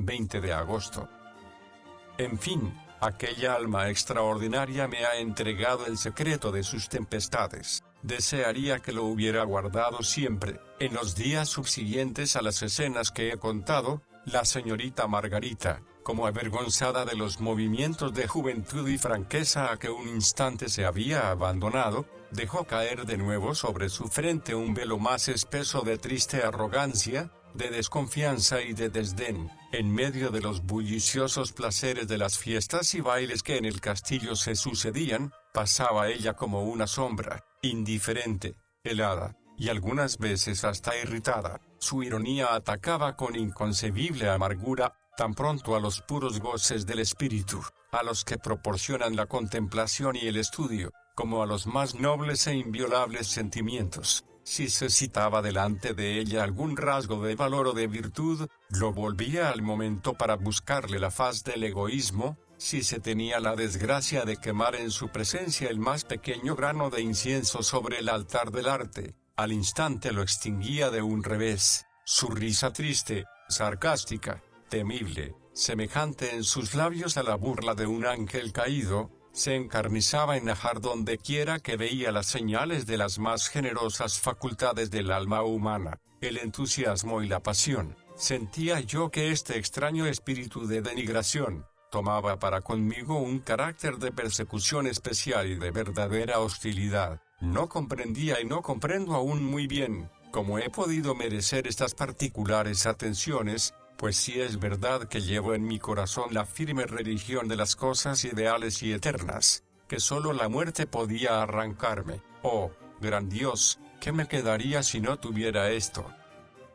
un 20 de agosto. En fin, aquella alma extraordinaria me ha entregado el secreto de sus tempestades. Desearía que lo hubiera guardado siempre. En los días subsiguientes a las escenas que he contado, la señorita Margarita, como avergonzada de los movimientos de juventud y franqueza a que un instante se había abandonado, dejó caer de nuevo sobre su frente un velo más espeso de triste arrogancia, de desconfianza y de desdén. En medio de los bulliciosos placeres de las fiestas y bailes que en el castillo se sucedían, pasaba ella como una sombra, indiferente, helada, y algunas veces hasta irritada. Su ironía atacaba con inconcebible amargura, tan pronto a los puros goces del espíritu, a los que proporcionan la contemplación y el estudio, como a los más nobles e inviolables sentimientos. Si se citaba delante de ella algún rasgo de valor o de virtud, lo volvía al momento para buscarle la faz del egoísmo. Si se tenía la desgracia de quemar en su presencia el más pequeño grano de incienso sobre el altar del arte, al instante lo extinguía de un revés. Su risa triste, sarcástica, temible, semejante en sus labios a la burla de un ángel caído, se encarnizaba en Ajar donde quiera que veía las señales de las más generosas facultades del alma humana, el entusiasmo y la pasión. Sentía yo que este extraño espíritu de denigración tomaba para conmigo un carácter de persecución especial y de verdadera hostilidad. No comprendía y no comprendo aún muy bien cómo he podido merecer estas particulares atenciones, pues sí es verdad que llevo en mi corazón la firme religión de las cosas ideales y eternas, que sólo la muerte podía arrancarme. Oh, gran Dios, ¿qué me quedaría si no tuviera esto?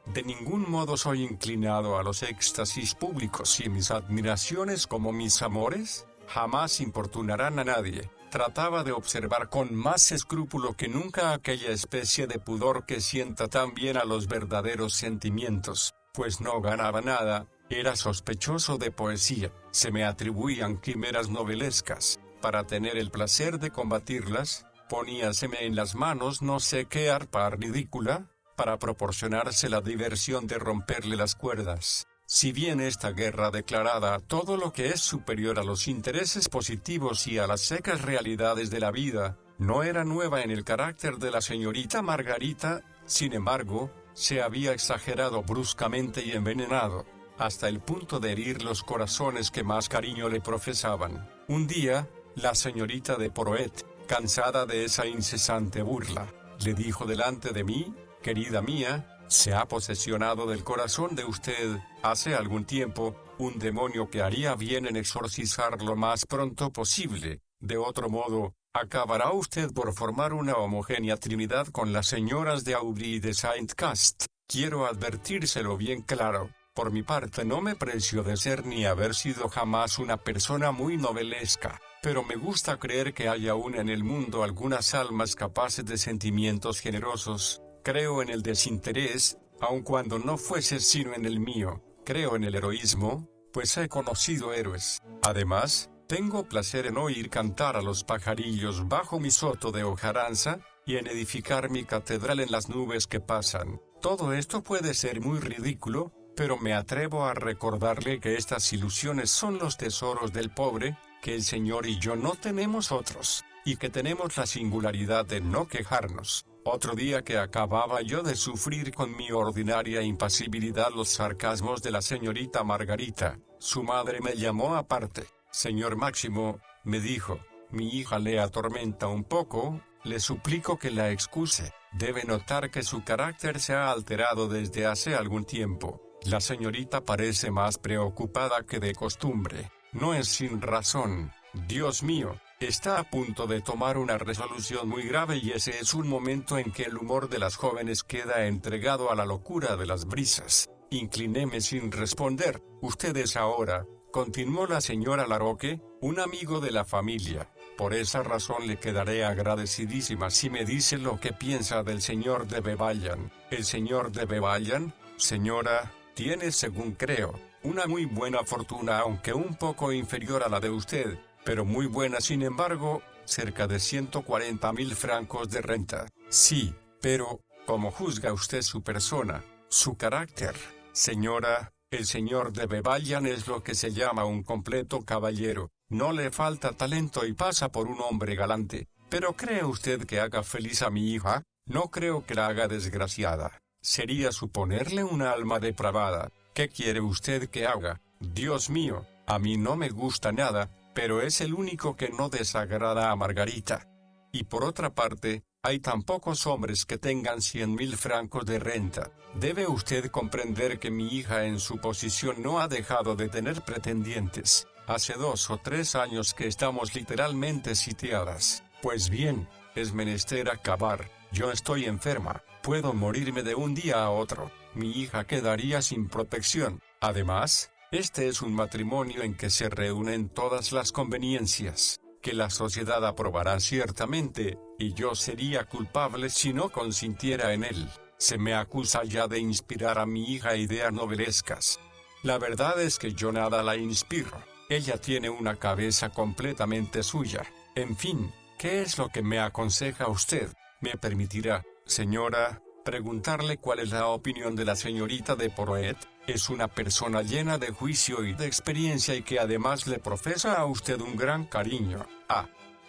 De ningún modo soy inclinado a los éxtasis públicos y mis admiraciones como mis amores jamás importunarán a nadie. Trataba de observar con más escrúpulo que nunca aquella especie de pudor que sienta tan bien a los verdaderos sentimientos, pues no ganaba nada, era sospechoso de poesía, se me atribuían quimeras novelescas. Para tener el placer de combatirlas, poníaseme en las manos no sé qué arpa ridícula, para proporcionarse la diversión de romperle las cuerdas. Si bien esta guerra declarada a todo lo que es superior a los intereses positivos y a las secas realidades de la vida, no era nueva en el carácter de la señorita Margarita, sin embargo, se había exagerado bruscamente y envenenado, hasta el punto de herir los corazones que más cariño le profesaban. Un día, la señorita de Porhoët, cansada de esa incesante burla, le dijo delante de mí: «Querida mía, se ha posesionado del corazón de usted, hace algún tiempo, un demonio que haría bien en exorcizar lo más pronto posible. De otro modo, acabará usted por formar una homogénea trinidad con las señoras de Aubry y de Saint-Cast. Quiero advertírselo bien claro. Por mi parte no me precio de ser ni haber sido jamás una persona muy novelesca, pero me gusta creer que hay aún en el mundo algunas almas capaces de sentimientos generosos. Creo en el desinterés, aun cuando no fuese sino en el mío. Creo en el heroísmo, pues he conocido héroes. Además, tengo placer en oír cantar a los pajarillos bajo mi soto de hojaranza, y en edificar mi catedral en las nubes que pasan. Todo esto puede ser muy ridículo, pero me atrevo a recordarle que estas ilusiones son los tesoros del pobre, que el Señor y yo no tenemos otros, y que tenemos la singularidad de no quejarnos. Otro día que acababa yo de sufrir con mi ordinaria impasibilidad los sarcasmos de la señorita Margarita, su madre me llamó aparte. «Señor Máximo», me dijo, «mi hija le atormenta un poco, le suplico que la excuse. Debe notar que su carácter se ha alterado desde hace algún tiempo. La señorita parece más preocupada que de costumbre. No es sin razón. Dios mío, está a punto de tomar una resolución muy grave y ese es un momento en que el humor de las jóvenes queda entregado a la locura de las brisas». Inclinéme sin responder. «Usted es ahora», continuó la señora Laroque, «un amigo de la familia. Por esa razón le quedaré agradecidísima si me dice lo que piensa del señor de Bevallan». «El señor de Bevallan, señora, tiene, según creo, una muy buena fortuna, aunque un poco inferior a la de usted, pero muy buena sin embargo, cerca de 140.000 francos de renta». «Sí, pero, ¿cómo juzga usted su persona, su carácter, señora?». El señor de Bevallan es lo que se llama un completo caballero, no le falta talento y pasa por un hombre galante. Pero ¿cree usted que haga feliz a mi hija? No creo que la haga desgraciada. Sería suponerle una alma depravada. ¿Qué quiere usted que haga? Dios mío, a mí no me gusta nada, pero es el único que no desagrada a Margarita. Y por otra parte, hay tan pocos hombres que tengan 100.000 francos de renta. Debe usted comprender que mi hija en su posición no ha dejado de tener pretendientes. Hace 2 o 3 años que estamos literalmente sitiadas. Pues bien, es menester acabar. Yo estoy enferma, puedo morirme de un día a otro. Mi hija quedaría sin protección. Además, este es un matrimonio en que se reúnen todas las conveniencias que la sociedad aprobará ciertamente, y yo sería culpable si no consintiera en él. Se me acusa ya de inspirar a mi hija ideas novelescas. La verdad es que yo nada la inspiro. Ella tiene una cabeza completamente suya. En fin, ¿qué es lo que me aconseja usted? ¿Me permitirá, señora, preguntarle cuál es la opinión de la señorita de Porhoët? Es una persona llena de juicio y de experiencia y que además le profesa a usted un gran cariño.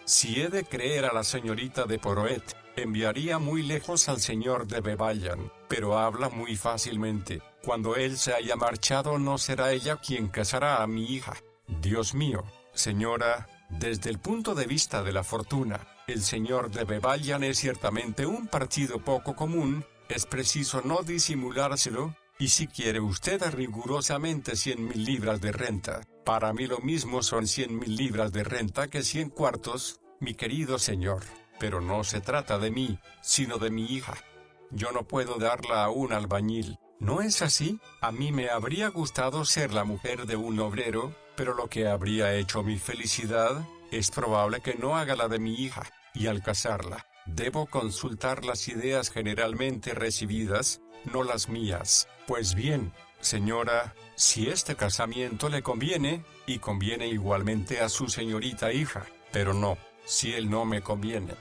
Si he de creer a la señorita de Porhoët, enviaría muy lejos al señor de Bevallan, pero habla muy fácilmente. Cuando él se haya marchado no será ella quien casará a mi hija. Dios mío, señora, desde el punto de vista de la fortuna, el señor de Bevallan es ciertamente un partido poco común, es preciso no disimulárselo. Y si quiere usted rigurosamente 100.000 libras de renta, para mí lo mismo son 100.000 libras de renta que 100 cuartos, mi querido señor. Pero no se trata de mí, sino de mi hija. Yo no puedo darla a un albañil, ¿no es así? A mí me habría gustado ser la mujer de un obrero, pero lo que habría hecho mi felicidad, es probable que no haga la de mi hija, y al casarla, debo consultar las ideas generalmente recibidas, no las mías. Pues bien, señora, si este casamiento le conviene, y conviene igualmente a su señorita hija, pero no, si él no me conviene,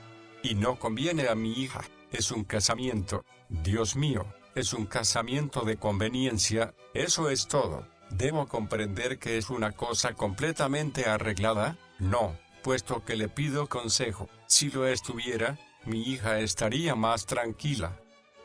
y no conviene a mi hija, es un casamiento, Dios mío, es un casamiento de conveniencia, eso es todo. ¿Debo comprender que es una cosa completamente arreglada? No, puesto que le pido consejo. Si lo estuviera, mi hija estaría más tranquila.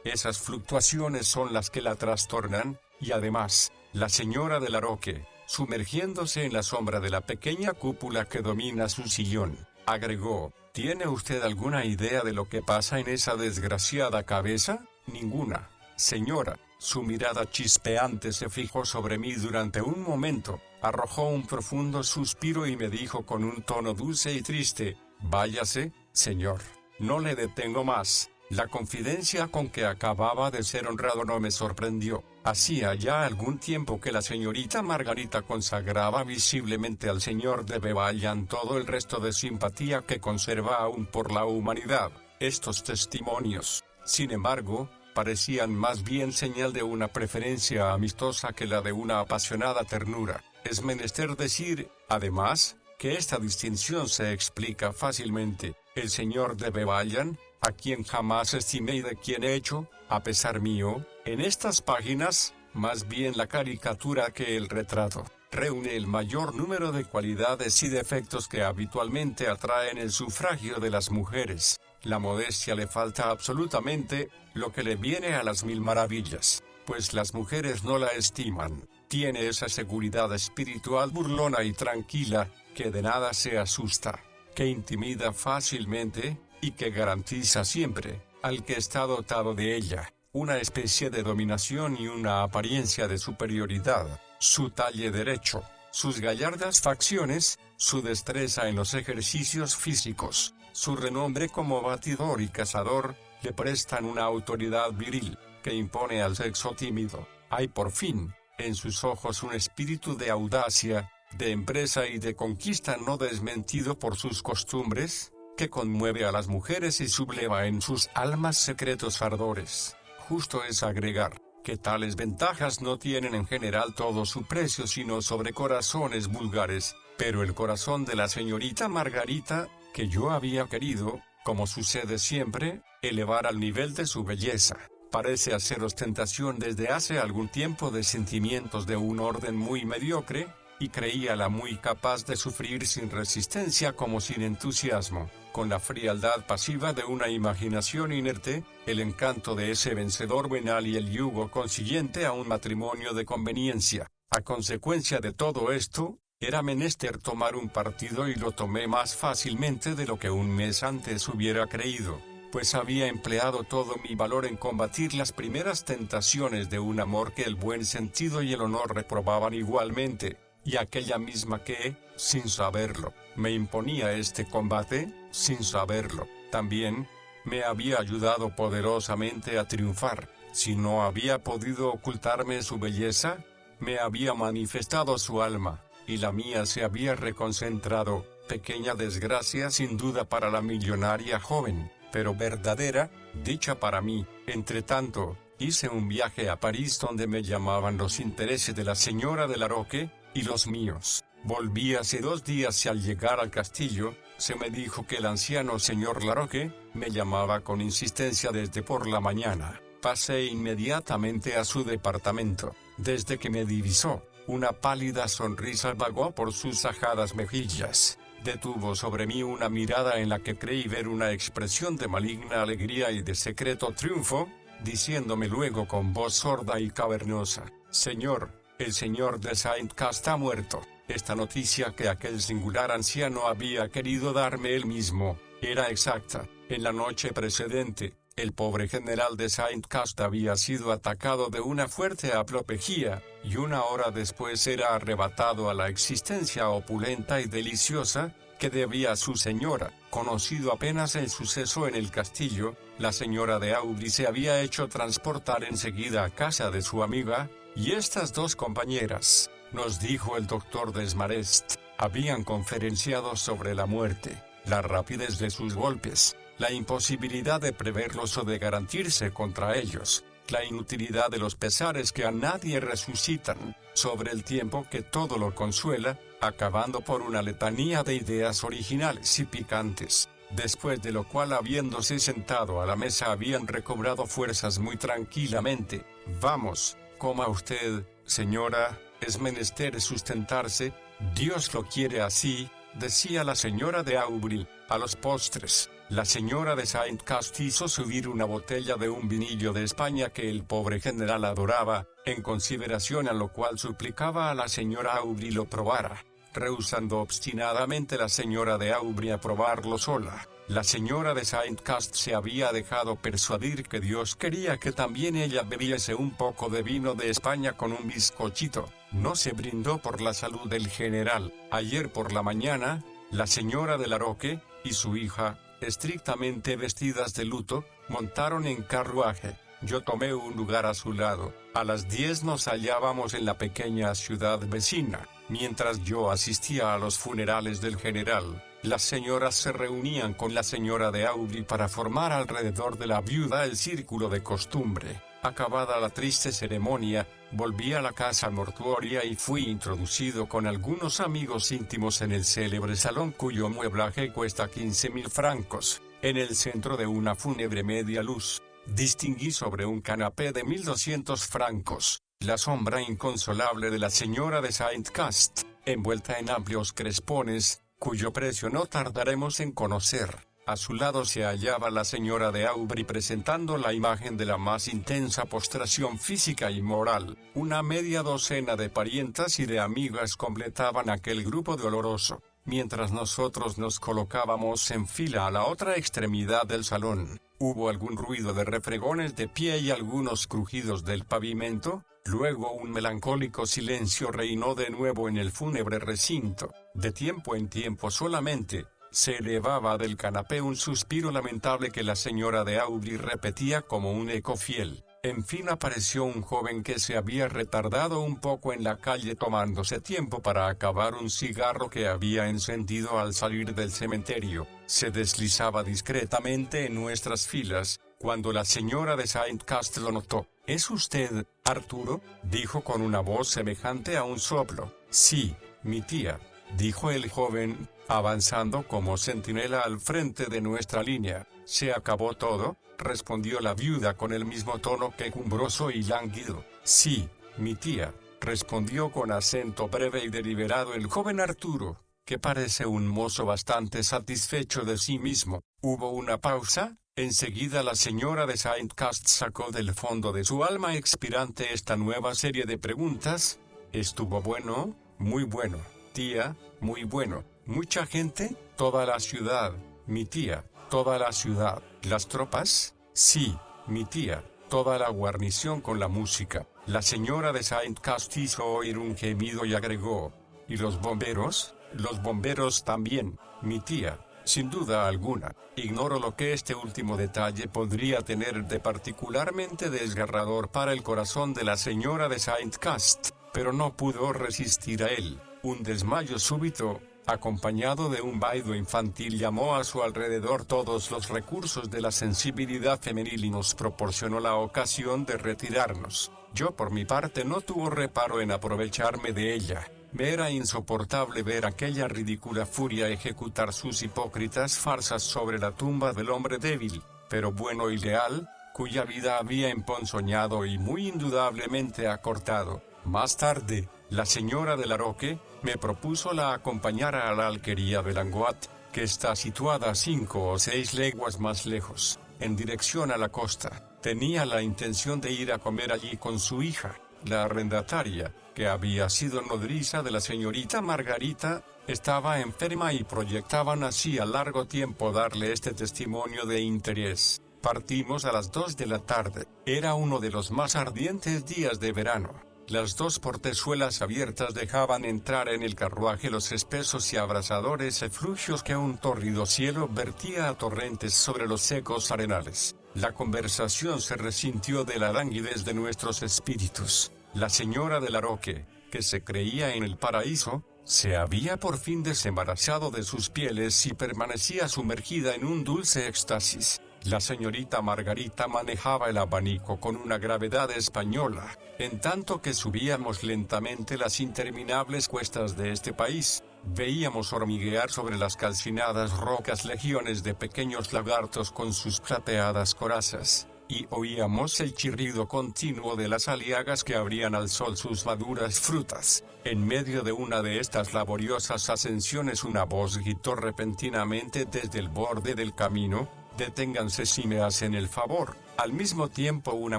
Esas fluctuaciones son las que la trastornan, y además, la señora de Laroque, sumergiéndose en la sombra de la pequeña cúpula que domina su sillón, agregó, ¿tiene usted alguna idea de lo que pasa en esa desgraciada cabeza? Ninguna, señora. Su mirada chispeante se fijó sobre mí durante un momento, arrojó un profundo suspiro y me dijo con un tono dulce y triste, váyase, señor, no le detengo más. La confidencia con que acababa de ser honrado no me sorprendió. Hacía ya algún tiempo que la señorita Margarita consagraba visiblemente al señor de Bevallan todo el resto de simpatía que conserva aún por la humanidad. Estos testimonios, sin embargo, parecían más bien señal de una preferencia amistosa que la de una apasionada ternura. Es menester decir, además, que esta distinción se explica fácilmente. El señor de Bevallan, a quien jamás estimé y de quien he hecho, a pesar mío, en estas páginas, más bien la caricatura que el retrato, reúne el mayor número de cualidades y defectos que habitualmente atraen el sufragio de las mujeres. La modestia le falta absolutamente, lo que le viene a las 1000 maravillas, pues las mujeres no la estiman. Tiene esa seguridad espiritual burlona y tranquila, que de nada se asusta, que intimida fácilmente, y que garantiza siempre, al que está dotado de ella, una especie de dominación y una apariencia de superioridad. Su talle derecho, sus gallardas facciones, su destreza en los ejercicios físicos, su renombre como batidor y cazador, le prestan una autoridad viril, que impone al sexo tímido. Hay por fin, en sus ojos un espíritu de audacia, de empresa y de conquista no desmentido por sus costumbres, que conmueve a las mujeres y subleva en sus almas secretos ardores. Justo es agregar, que tales ventajas no tienen en general todo su precio sino sobre corazones vulgares, pero el corazón de la señorita Margarita, que yo había querido, como sucede siempre, elevar al nivel de su belleza, parece hacer ostentación desde hace algún tiempo de sentimientos de un orden muy mediocre, y creíala muy capaz de sufrir sin resistencia como sin entusiasmo, con la frialdad pasiva de una imaginación inerte, el encanto de ese vencedor venal y el yugo consiguiente a un matrimonio de conveniencia. A consecuencia de todo esto, era menester tomar un partido y lo tomé más fácilmente de lo que un mes antes hubiera creído, pues había empleado todo mi valor en combatir las primeras tentaciones de un amor que el buen sentido y el honor reprobaban igualmente, y aquella misma que, sin saberlo, me imponía este combate, sin saberlo, también, me había ayudado poderosamente a triunfar. Si no había podido ocultarme su belleza, me había manifestado su alma, y la mía se había reconcentrado, pequeña desgracia sin duda para la millonaria joven, pero verdadera dicha para mí. Entretanto, hice un viaje a París donde me llamaban los intereses de la señora de Laroque, y los míos. Volví hace 2 días y al llegar al castillo, se me dijo que el anciano señor Laroque me llamaba con insistencia desde por la mañana. Pasé inmediatamente a su departamento. Desde que me divisó, una pálida sonrisa vagó por sus ajadas mejillas. Detuvo sobre mí una mirada en la que creí ver una expresión de maligna alegría y de secreto triunfo, diciéndome luego con voz sorda y cavernosa: «Señor, el señor de Saint-Cast ha muerto». Esta noticia que aquel singular anciano había querido darme él mismo, era exacta. En la noche precedente, el pobre general de Saint-Cast había sido atacado de una fuerte apoplejía, y 1 hora después era arrebatado a la existencia opulenta y deliciosa, que debía a su señora. Conocido apenas el suceso en el castillo, la señora de Aubry se había hecho transportar enseguida a casa de su amiga, y estas 2 compañeras, nos dijo el doctor Desmarest, habían conferenciado sobre la muerte, la rapidez de sus golpes, la imposibilidad de preverlos o de garantirse contra ellos, la inutilidad de los pesares que a nadie resucitan, sobre el tiempo que todo lo consuela, acabando por una letanía de ideas originales y picantes, después de lo cual, habiéndose sentado a la mesa, habían recobrado fuerzas muy tranquilamente. «Vamos, coma usted, señora, es menester sustentarse, Dios lo quiere así», decía la señora de Aubry. A los postres, la señora de Saint-Cast hizo subir una botella de un vinillo de España que el pobre general adoraba, en consideración a lo cual suplicaba a la señora Aubry lo probara, rehusando obstinadamente la señora de Aubry a probarlo sola. La señora de Saint-Cast se había dejado persuadir que Dios quería que también ella bebiese un poco de vino de España con un bizcochito. No se brindó por la salud del general. Ayer por la mañana, la señora de Laroque y su hija, estrictamente vestidas de luto, montaron en carruaje. Yo tomé un lugar a su lado. A las 10 nos hallábamos en la pequeña ciudad vecina. Mientras yo asistía a los funerales del general, las señoras se reunían con la señora de Aubry para formar alrededor de la viuda el círculo de costumbre. Acabada la triste ceremonia, volví a la casa mortuoria y fui introducido con algunos amigos íntimos en el célebre salón cuyo mueblaje cuesta 15.000 francos. En el centro de una fúnebre media luz, distinguí sobre un canapé de 1.200 francos, la sombra inconsolable de la señora de Saint-Cast, envuelta en amplios crespones, cuyo precio no tardaremos en conocer. A su lado se hallaba la señora de Aubry presentando la imagen de la más intensa postración física y moral. Una media docena de parientas y de amigas completaban aquel grupo doloroso, mientras nosotros nos colocábamos en fila a la otra extremidad del salón. Hubo algún ruido de refregones de pie y algunos crujidos del pavimento. Luego un melancólico silencio reinó de nuevo en el fúnebre recinto. De tiempo en tiempo solamente se elevaba del canapé un suspiro lamentable que la señora de Aubry repetía como un eco fiel. En fin apareció un joven que se había retardado un poco en la calle tomándose tiempo para acabar un cigarro que había encendido al salir del cementerio. Se deslizaba discretamente en nuestras filas, cuando la señora de Saint-Cast lo notó. «¿Es usted, Arturo?», dijo con una voz semejante a un soplo. «Sí, mi tía», dijo el joven, avanzando como centinela al frente de nuestra línea. «¿Se acabó todo?». respondió la viuda con el mismo tono quejumbroso y lánguido. Sí, mi tía, respondió con acento breve y deliberado el joven Arturo, que parece un mozo bastante satisfecho de sí mismo. Hubo una pausa. Enseguida la señora de Saint Cast sacó del fondo de su alma expirante esta nueva serie de preguntas. ¿Estuvo bueno? Muy bueno, tía, muy bueno. ¿Mucha gente? Toda la ciudad, mi tía, toda la ciudad. ¿Las tropas? Sí, mi tía, toda la guarnición con la música. La señora de Saint Cast hizo oír un gemido y agregó. ¿Y los bomberos? Los bomberos también, mi tía. Sin duda alguna, ignoro lo que este último detalle podría tener de particularmente desgarrador para el corazón de la señora de Saint Cast, pero no pudo resistir a él. Un desmayo súbito, acompañado de un vaido infantil, llamó a su alrededor todos los recursos de la sensibilidad femenil y nos proporcionó la ocasión de retirarnos. Yo por mi parte no tuve reparo en aprovecharme de ella. Me era insoportable ver aquella ridícula furia ejecutar sus hipócritas farsas sobre la tumba del hombre débil, pero bueno y leal, cuya vida había emponzoñado y muy indudablemente acortado. Más tarde, la señora de Laroque me propuso la acompañara a la alquería de Langoat, que está situada 5 o 6 leguas más lejos, en dirección a la costa. Tenía la intención de ir a comer allí con su hija, la arrendataria, que había sido nodriza de la señorita Margarita, estaba enferma y proyectaban así a largo tiempo darle este testimonio de interés. Partimos a las 2 de la tarde. Era uno de los más ardientes días de verano. Las dos portezuelas abiertas dejaban entrar en el carruaje los espesos y abrasadores efluvios que un tórrido cielo vertía a torrentes sobre los secos arenales. La conversación se resintió de la languidez de nuestros espíritus. La señora de Laroque, que se creía en el paraíso, se había por fin desembarazado de sus pieles y permanecía sumergida en un dulce éxtasis. La señorita Margarita manejaba el abanico con una gravedad española, en tanto que subíamos lentamente las interminables cuestas de este país. Veíamos hormiguear sobre las calcinadas rocas legiones de pequeños lagartos con sus plateadas corazas, y oíamos el chirrido continuo de las aliagas que abrían al sol sus maduras frutas. En medio de una de estas laboriosas ascensiones una voz gritó repentinamente desde el borde del camino: «Deténganse si me hacen el favor». Al mismo tiempo una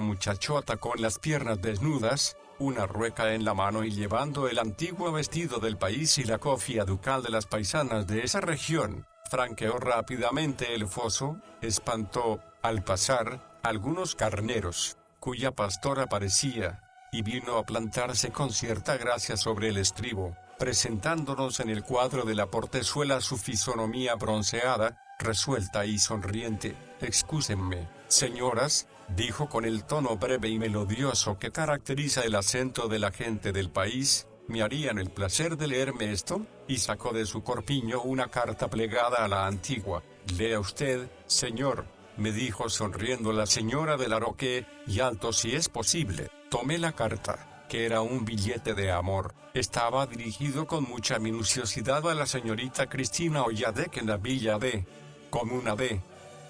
muchachota con las piernas desnudas, una rueca en la mano y llevando el antiguo vestido del país y la cofia ducal de las paisanas de esa región, franqueó rápidamente el foso, espantó, al pasar, algunos carneros, cuya pastora aparecía, y vino a plantarse con cierta gracia sobre el estribo, presentándonos en el cuadro de la portezuela su fisonomía bronceada, resuelta y sonriente. «Excúsenme, señoras», dijo con el tono breve y melodioso que caracteriza el acento de la gente del país, «¿me harían el placer de leerme esto?», y sacó de su corpiño una carta plegada a la antigua. «Lea usted, señor», me dijo sonriendo la señora de Laroque, y alto si es posible. Tomé la carta, que era un billete de amor. Estaba dirigido con mucha minuciosidad a la señorita Cristina Olladec en la villa de Comuna de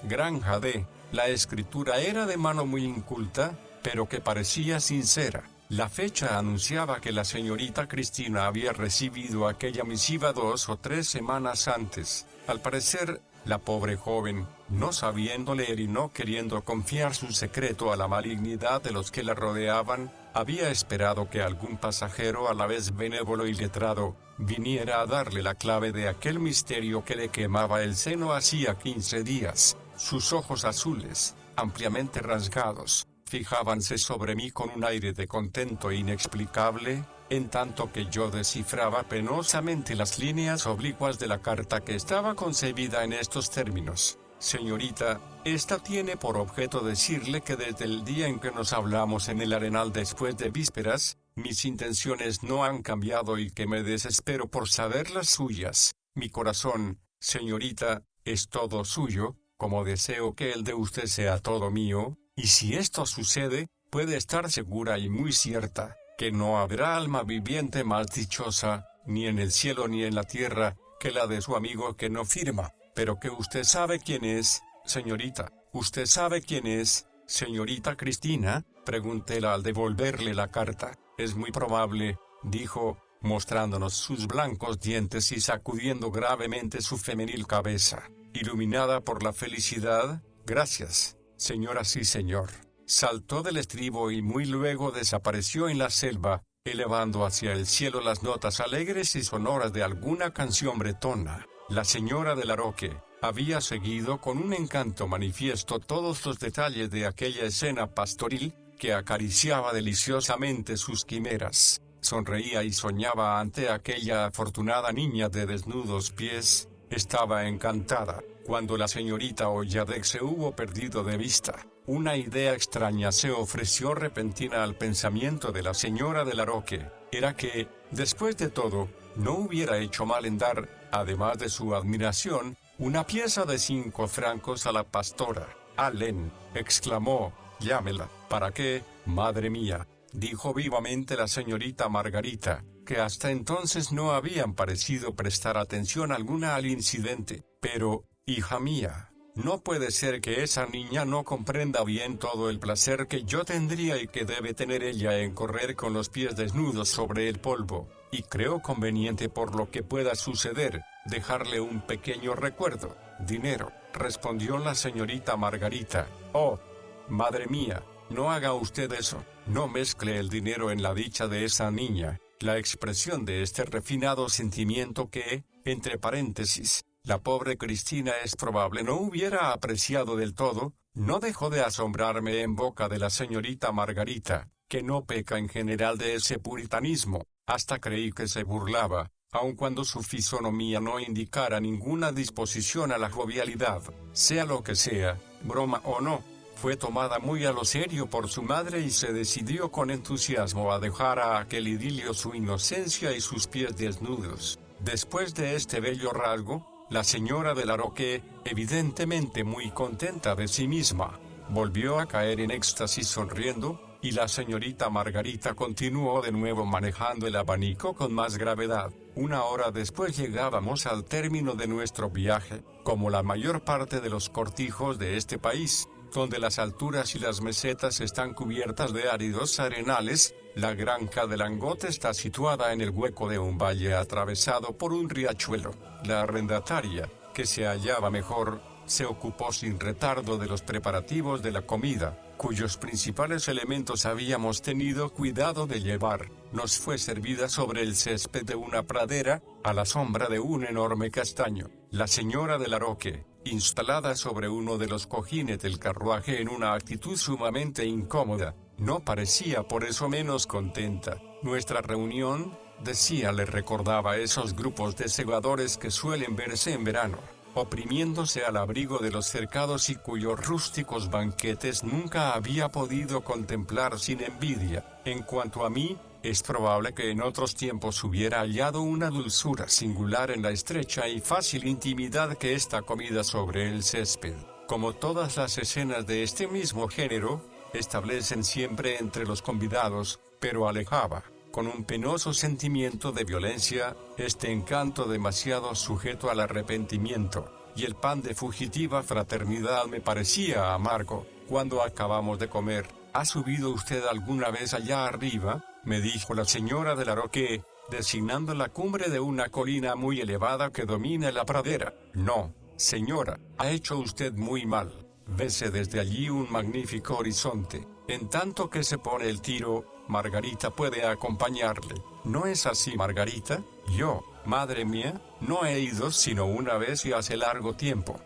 Granja de. La escritura era de mano muy inculta, pero que parecía sincera. La fecha anunciaba que la señorita Cristina había recibido aquella misiva 2 o 3 semanas antes. Al parecer, la pobre joven, no sabiendo leer y no queriendo confiar su secreto a la malignidad de los que la rodeaban, había esperado que algún pasajero a la vez benévolo y letrado, viniera a darle la clave de aquel misterio que le quemaba el seno hacía 15 días. Sus ojos azules, ampliamente rasgados, fijábanse sobre mí con un aire de contento inexplicable, en tanto que yo descifraba penosamente las líneas oblicuas de la carta, que estaba concebida en estos términos: «Señorita, esta tiene por objeto decirle que desde el día en que nos hablamos en el arenal después de vísperas, mis intenciones no han cambiado y que me desespero por saber las suyas. Mi corazón, señorita, es todo suyo, como deseo que el de usted sea todo mío, y si esto sucede, puede estar segura y muy cierta, que no habrá alma viviente más dichosa, ni en el cielo ni en la tierra, que la de su amigo que no firma, pero que usted sabe quién es, señorita. ¿Usted sabe quién es, señorita Cristina?, preguntéla al devolverle la carta. Es muy probable, dijo, mostrándonos sus blancos dientes y sacudiendo gravemente su femenil cabeza, iluminada por la felicidad. Gracias, señora. Sí, señor. Saltó del estribo y muy luego desapareció en la selva, elevando hacia el cielo las notas alegres y sonoras de alguna canción bretona. La señora de Laroque había seguido con un encanto manifiesto todos los detalles de aquella escena pastoril, que acariciaba deliciosamente sus quimeras, sonreía y soñaba ante aquella afortunada niña de desnudos pies. Estaba encantada. Cuando la señorita Olladec se hubo perdido de vista, una idea extraña se ofreció repentina al pensamiento de la señora de Laroque. Era que, después de todo, no hubiera hecho mal en dar, además de su admiración, una pieza de 5 francos a la pastora. «Alén», exclamó, «llámela». «¿Para qué, madre mía?», dijo vivamente la señorita Margarita, que hasta entonces no habían parecido prestar atención alguna al incidente. «Pero, hija mía, no puede ser que esa niña no comprenda bien todo el placer que yo tendría y que debe tener ella en correr con los pies desnudos sobre el polvo, y creo conveniente, por lo que pueda suceder, dejarle un pequeño recuerdo». «Dinero», respondió la señorita Margarita. «Oh, madre mía, no haga usted eso, no mezcle el dinero en la dicha de esa niña». La expresión de este refinado sentimiento que, entre paréntesis, la pobre Cristina es probable no hubiera apreciado del todo, no dejó de asombrarme en boca de la señorita Margarita, que no peca en general de ese puritanismo. Hasta creí que se burlaba, aun cuando su fisonomía no indicara ninguna disposición a la jovialidad. Sea lo que sea, broma o no, fue tomada muy a lo serio por su madre y se decidió con entusiasmo a dejar a aquel idilio su inocencia y sus pies desnudos. Después de este bello rasgo, la señora de Laroque, evidentemente muy contenta de sí misma, volvió a caer en éxtasis sonriendo, y la señorita Margarita continuó de nuevo manejando el abanico con más gravedad. 1 hora después llegábamos al término de nuestro viaje. Como la mayor parte de los cortijos de este país, donde las alturas y las mesetas están cubiertas de áridos arenales, la granja de Langote está situada en el hueco de un valle atravesado por un riachuelo. La arrendataria, que se hallaba mejor, se ocupó sin retardo de los preparativos de la comida, cuyos principales elementos habíamos tenido cuidado de llevar. Nos fue servida sobre el césped de una pradera, a la sombra de un enorme castaño. La señora de Laroque, instalada sobre uno de los cojines del carruaje en una actitud sumamente incómoda, no parecía por eso menos contenta. Nuestra reunión, decía, le recordaba esos grupos de segadores que suelen verse en verano, oprimiéndose al abrigo de los cercados y cuyos rústicos banquetes nunca había podido contemplar sin envidia. En cuanto a mí, es probable que en otros tiempos hubiera hallado una dulzura singular en la estrecha y fácil intimidad que esta comida sobre el césped, como todas las escenas de este mismo género, establecen siempre entre los convidados, pero alejaba, con un penoso sentimiento de violencia, este encanto demasiado sujeto al arrepentimiento, y el pan de fugitiva fraternidad me parecía amargo. Cuando acabamos de comer, ¿ha subido usted alguna vez allá arriba?, me dijo la señora de Laroque, designando la cumbre de una colina muy elevada que domina la pradera. «No, señora, ha hecho usted muy mal. Vese desde allí un magnífico horizonte. En tanto que se pone el tiro, Margarita puede acompañarle». «¿No es así, Margarita?». «Yo, madre mía, no he ido sino una vez y hace largo tiempo.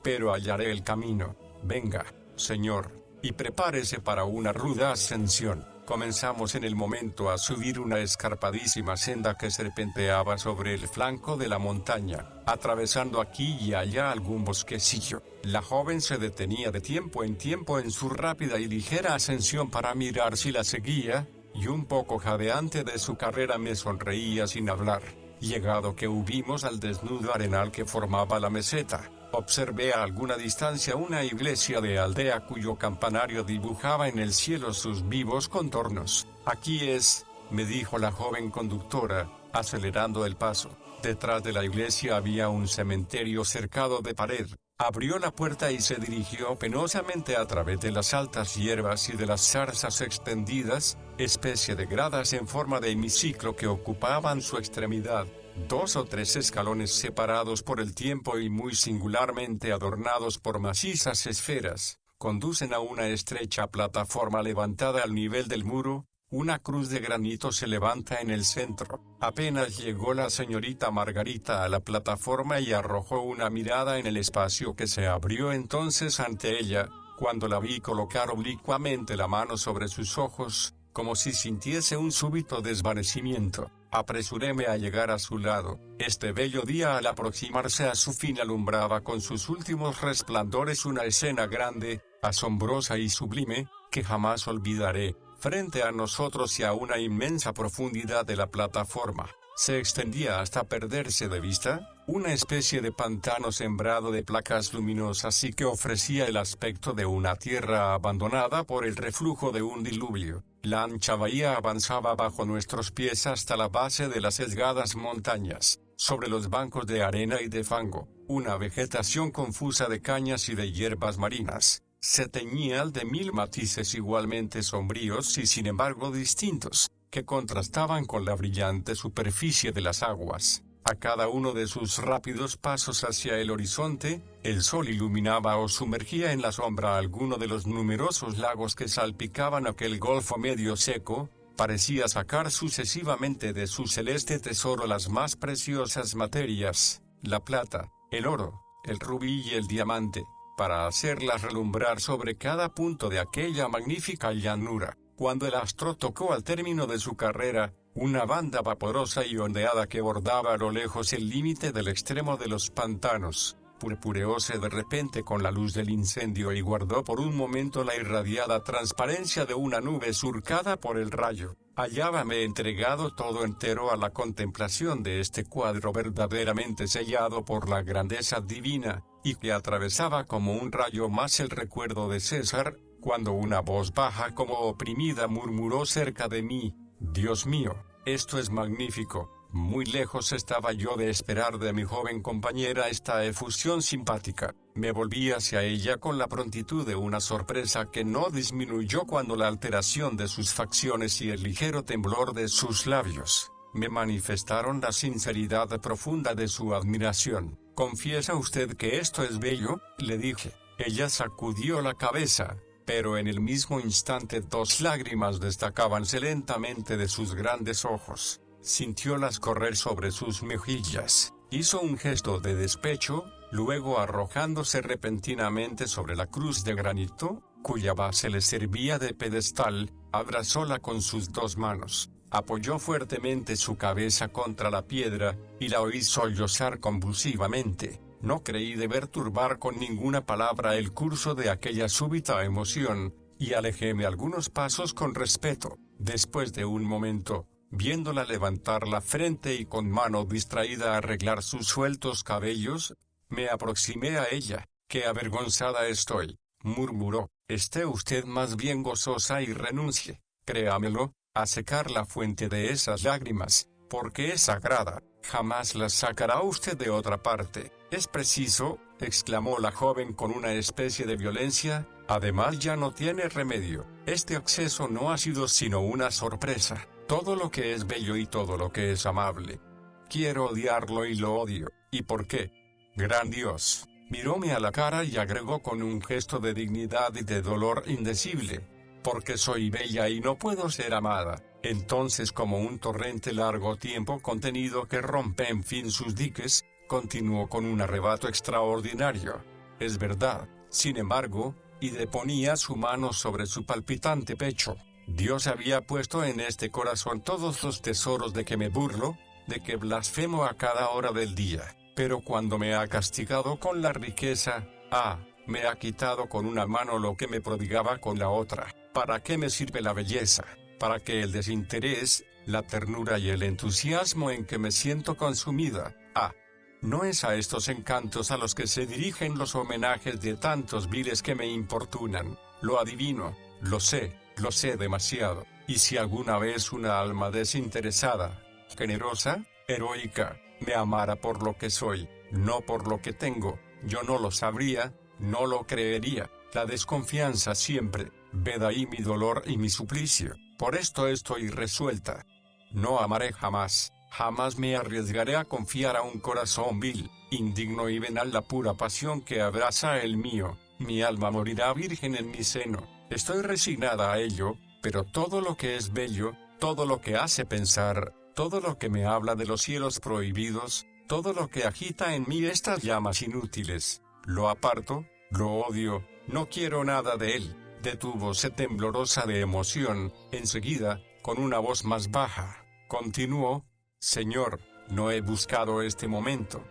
Pero hallaré el camino. Venga, señor, y prepárese para una ruda ascensión». Comenzamos en el momento a subir una escarpadísima senda que serpenteaba sobre el flanco de la montaña, atravesando aquí y allá algún bosquecillo. La joven se detenía de tiempo en tiempo en su rápida y ligera ascensión para mirar si la seguía, y un poco jadeante de su carrera me sonreía sin hablar. Llegado que hubimos al desnudo arenal que formaba la meseta, observé a alguna distancia una iglesia de aldea cuyo campanario dibujaba en el cielo sus vivos contornos. «Aquí es», me dijo la joven conductora, acelerando el paso. Detrás de la iglesia había un cementerio cercado de pared, Abrió la puerta y se dirigió penosamente a través de las altas hierbas y de las zarzas extendidas, especie de gradas en forma de hemiciclo que ocupaban su extremidad, 2 o 3 escalones separados por el tiempo y muy singularmente adornados por macizas esferas, conducen a una estrecha plataforma levantada al nivel del muro. Una cruz de granito se levanta en el centro. Apenas llegó la señorita Margarita a la plataforma y arrojó una mirada en el espacio que se abrió entonces ante ella, cuando la vi colocar oblicuamente la mano sobre sus ojos, como si sintiese un súbito desvanecimiento. Apresuréme a llegar a su lado. Este bello día al aproximarse a su fin alumbraba con sus últimos resplandores una escena grande, asombrosa y sublime, que jamás olvidaré. Frente a nosotros y a una inmensa profundidad de la plataforma, se extendía hasta perderse de vista, una especie de pantano sembrado de placas luminosas y que ofrecía el aspecto de una tierra abandonada por el reflujo de un diluvio. La ancha bahía avanzaba bajo nuestros pies hasta la base de las sesgadas montañas. Sobre los bancos de arena y de fango, una vegetación confusa de cañas y de hierbas marinas se teñía de 1000 matices igualmente sombríos y sin embargo distintos, que contrastaban con la brillante superficie de las aguas. A cada uno de sus rápidos pasos hacia el horizonte, el sol iluminaba o sumergía en la sombra alguno de los numerosos lagos que salpicaban aquel golfo medio seco. Parecía sacar sucesivamente de su celeste tesoro las más preciosas materias, la plata, el oro, el rubí y el diamante, para hacerlas relumbrar sobre cada punto de aquella magnífica llanura. Cuando el astro tocó al término de su carrera, una banda vaporosa y ondeada que bordaba a lo lejos el límite del extremo de los pantanos, purpureóse de repente con la luz del incendio y guardó por un momento la irradiada transparencia de una nube surcada por el rayo. Hallábame entregado todo entero a la contemplación de este cuadro verdaderamente sellado por la grandeza divina, y que atravesaba como un rayo más el recuerdo de César, cuando una voz baja como oprimida murmuró cerca de mí: «Dios mío, esto es magnífico». Muy lejos estaba yo de esperar de mi joven compañera esta efusión simpática. Me volví hacia ella con la prontitud de una sorpresa que no disminuyó cuando la alteración de sus facciones y el ligero temblor de sus labios me manifestaron la sinceridad profunda de su admiración. «¿Confiesa usted que esto es bello?», le dije. Ella sacudió la cabeza, pero en el mismo instante 2 lágrimas destacábanse lentamente de sus grandes ojos. Sintiólas correr sobre sus mejillas, hizo un gesto de despecho, luego arrojándose repentinamente sobre la cruz de granito, cuya base le servía de pedestal, abrazóla con sus 2 manos, apoyó fuertemente su cabeza contra la piedra, y la oí sollozar convulsivamente. No creí deber turbar con ninguna palabra el curso de aquella súbita emoción, y alejéme algunos pasos con respeto. Después de un momento, viéndola levantar la frente y con mano distraída arreglar sus sueltos cabellos, me aproximé a ella. «Qué avergonzada estoy», murmuró. «Esté usted más bien gozosa y renuncie, créamelo, a secar la fuente de esas lágrimas, porque es sagrada, jamás las sacará usted de otra parte». «Es preciso», exclamó la joven con una especie de violencia, «además ya no tiene remedio. Este acceso no ha sido sino una sorpresa. Todo lo que es bello y todo lo que es amable. Quiero odiarlo y lo odio. ¿Y por qué? Gran Dios». Miróme a la cara y agregó con un gesto de dignidad y de dolor indecible: «Porque soy bella y no puedo ser amada». Entonces, como un torrente largo tiempo contenido que rompe en fin sus diques, continuó con un arrebato extraordinario: «Es verdad, sin embargo», y deponía su mano sobre su palpitante pecho, «Dios había puesto en este corazón todos los tesoros de que me burlo, de que blasfemo a cada hora del día, pero cuando me ha castigado con la riqueza, me ha quitado con una mano lo que me prodigaba con la otra. ¿Para qué me sirve la belleza? ¿Para qué el desinterés, la ternura y el entusiasmo en que me siento consumida? No es a estos encantos a los que se dirigen los homenajes de tantos viles que me importunan. Lo adivino, lo sé demasiado, y si alguna vez una alma desinteresada, generosa, heroica, me amara por lo que soy, no por lo que tengo, yo no lo sabría, no lo creería, la desconfianza siempre, ved ahí mi dolor y mi suplicio, por esto estoy resuelta. No amaré jamás, jamás me arriesgaré a confiar a un corazón vil, indigno y venal la pura pasión que abraza el mío, mi alma morirá virgen en mi seno, estoy resignada a ello, pero todo lo que es bello, todo lo que hace pensar, todo lo que me habla de los cielos prohibidos, todo lo que agita en mí estas llamas inútiles, lo aparto, lo odio, no quiero nada de él. Detúvose temblorosa de emoción, enseguida, con una voz más baja, continuó: Señor, no he buscado este momento.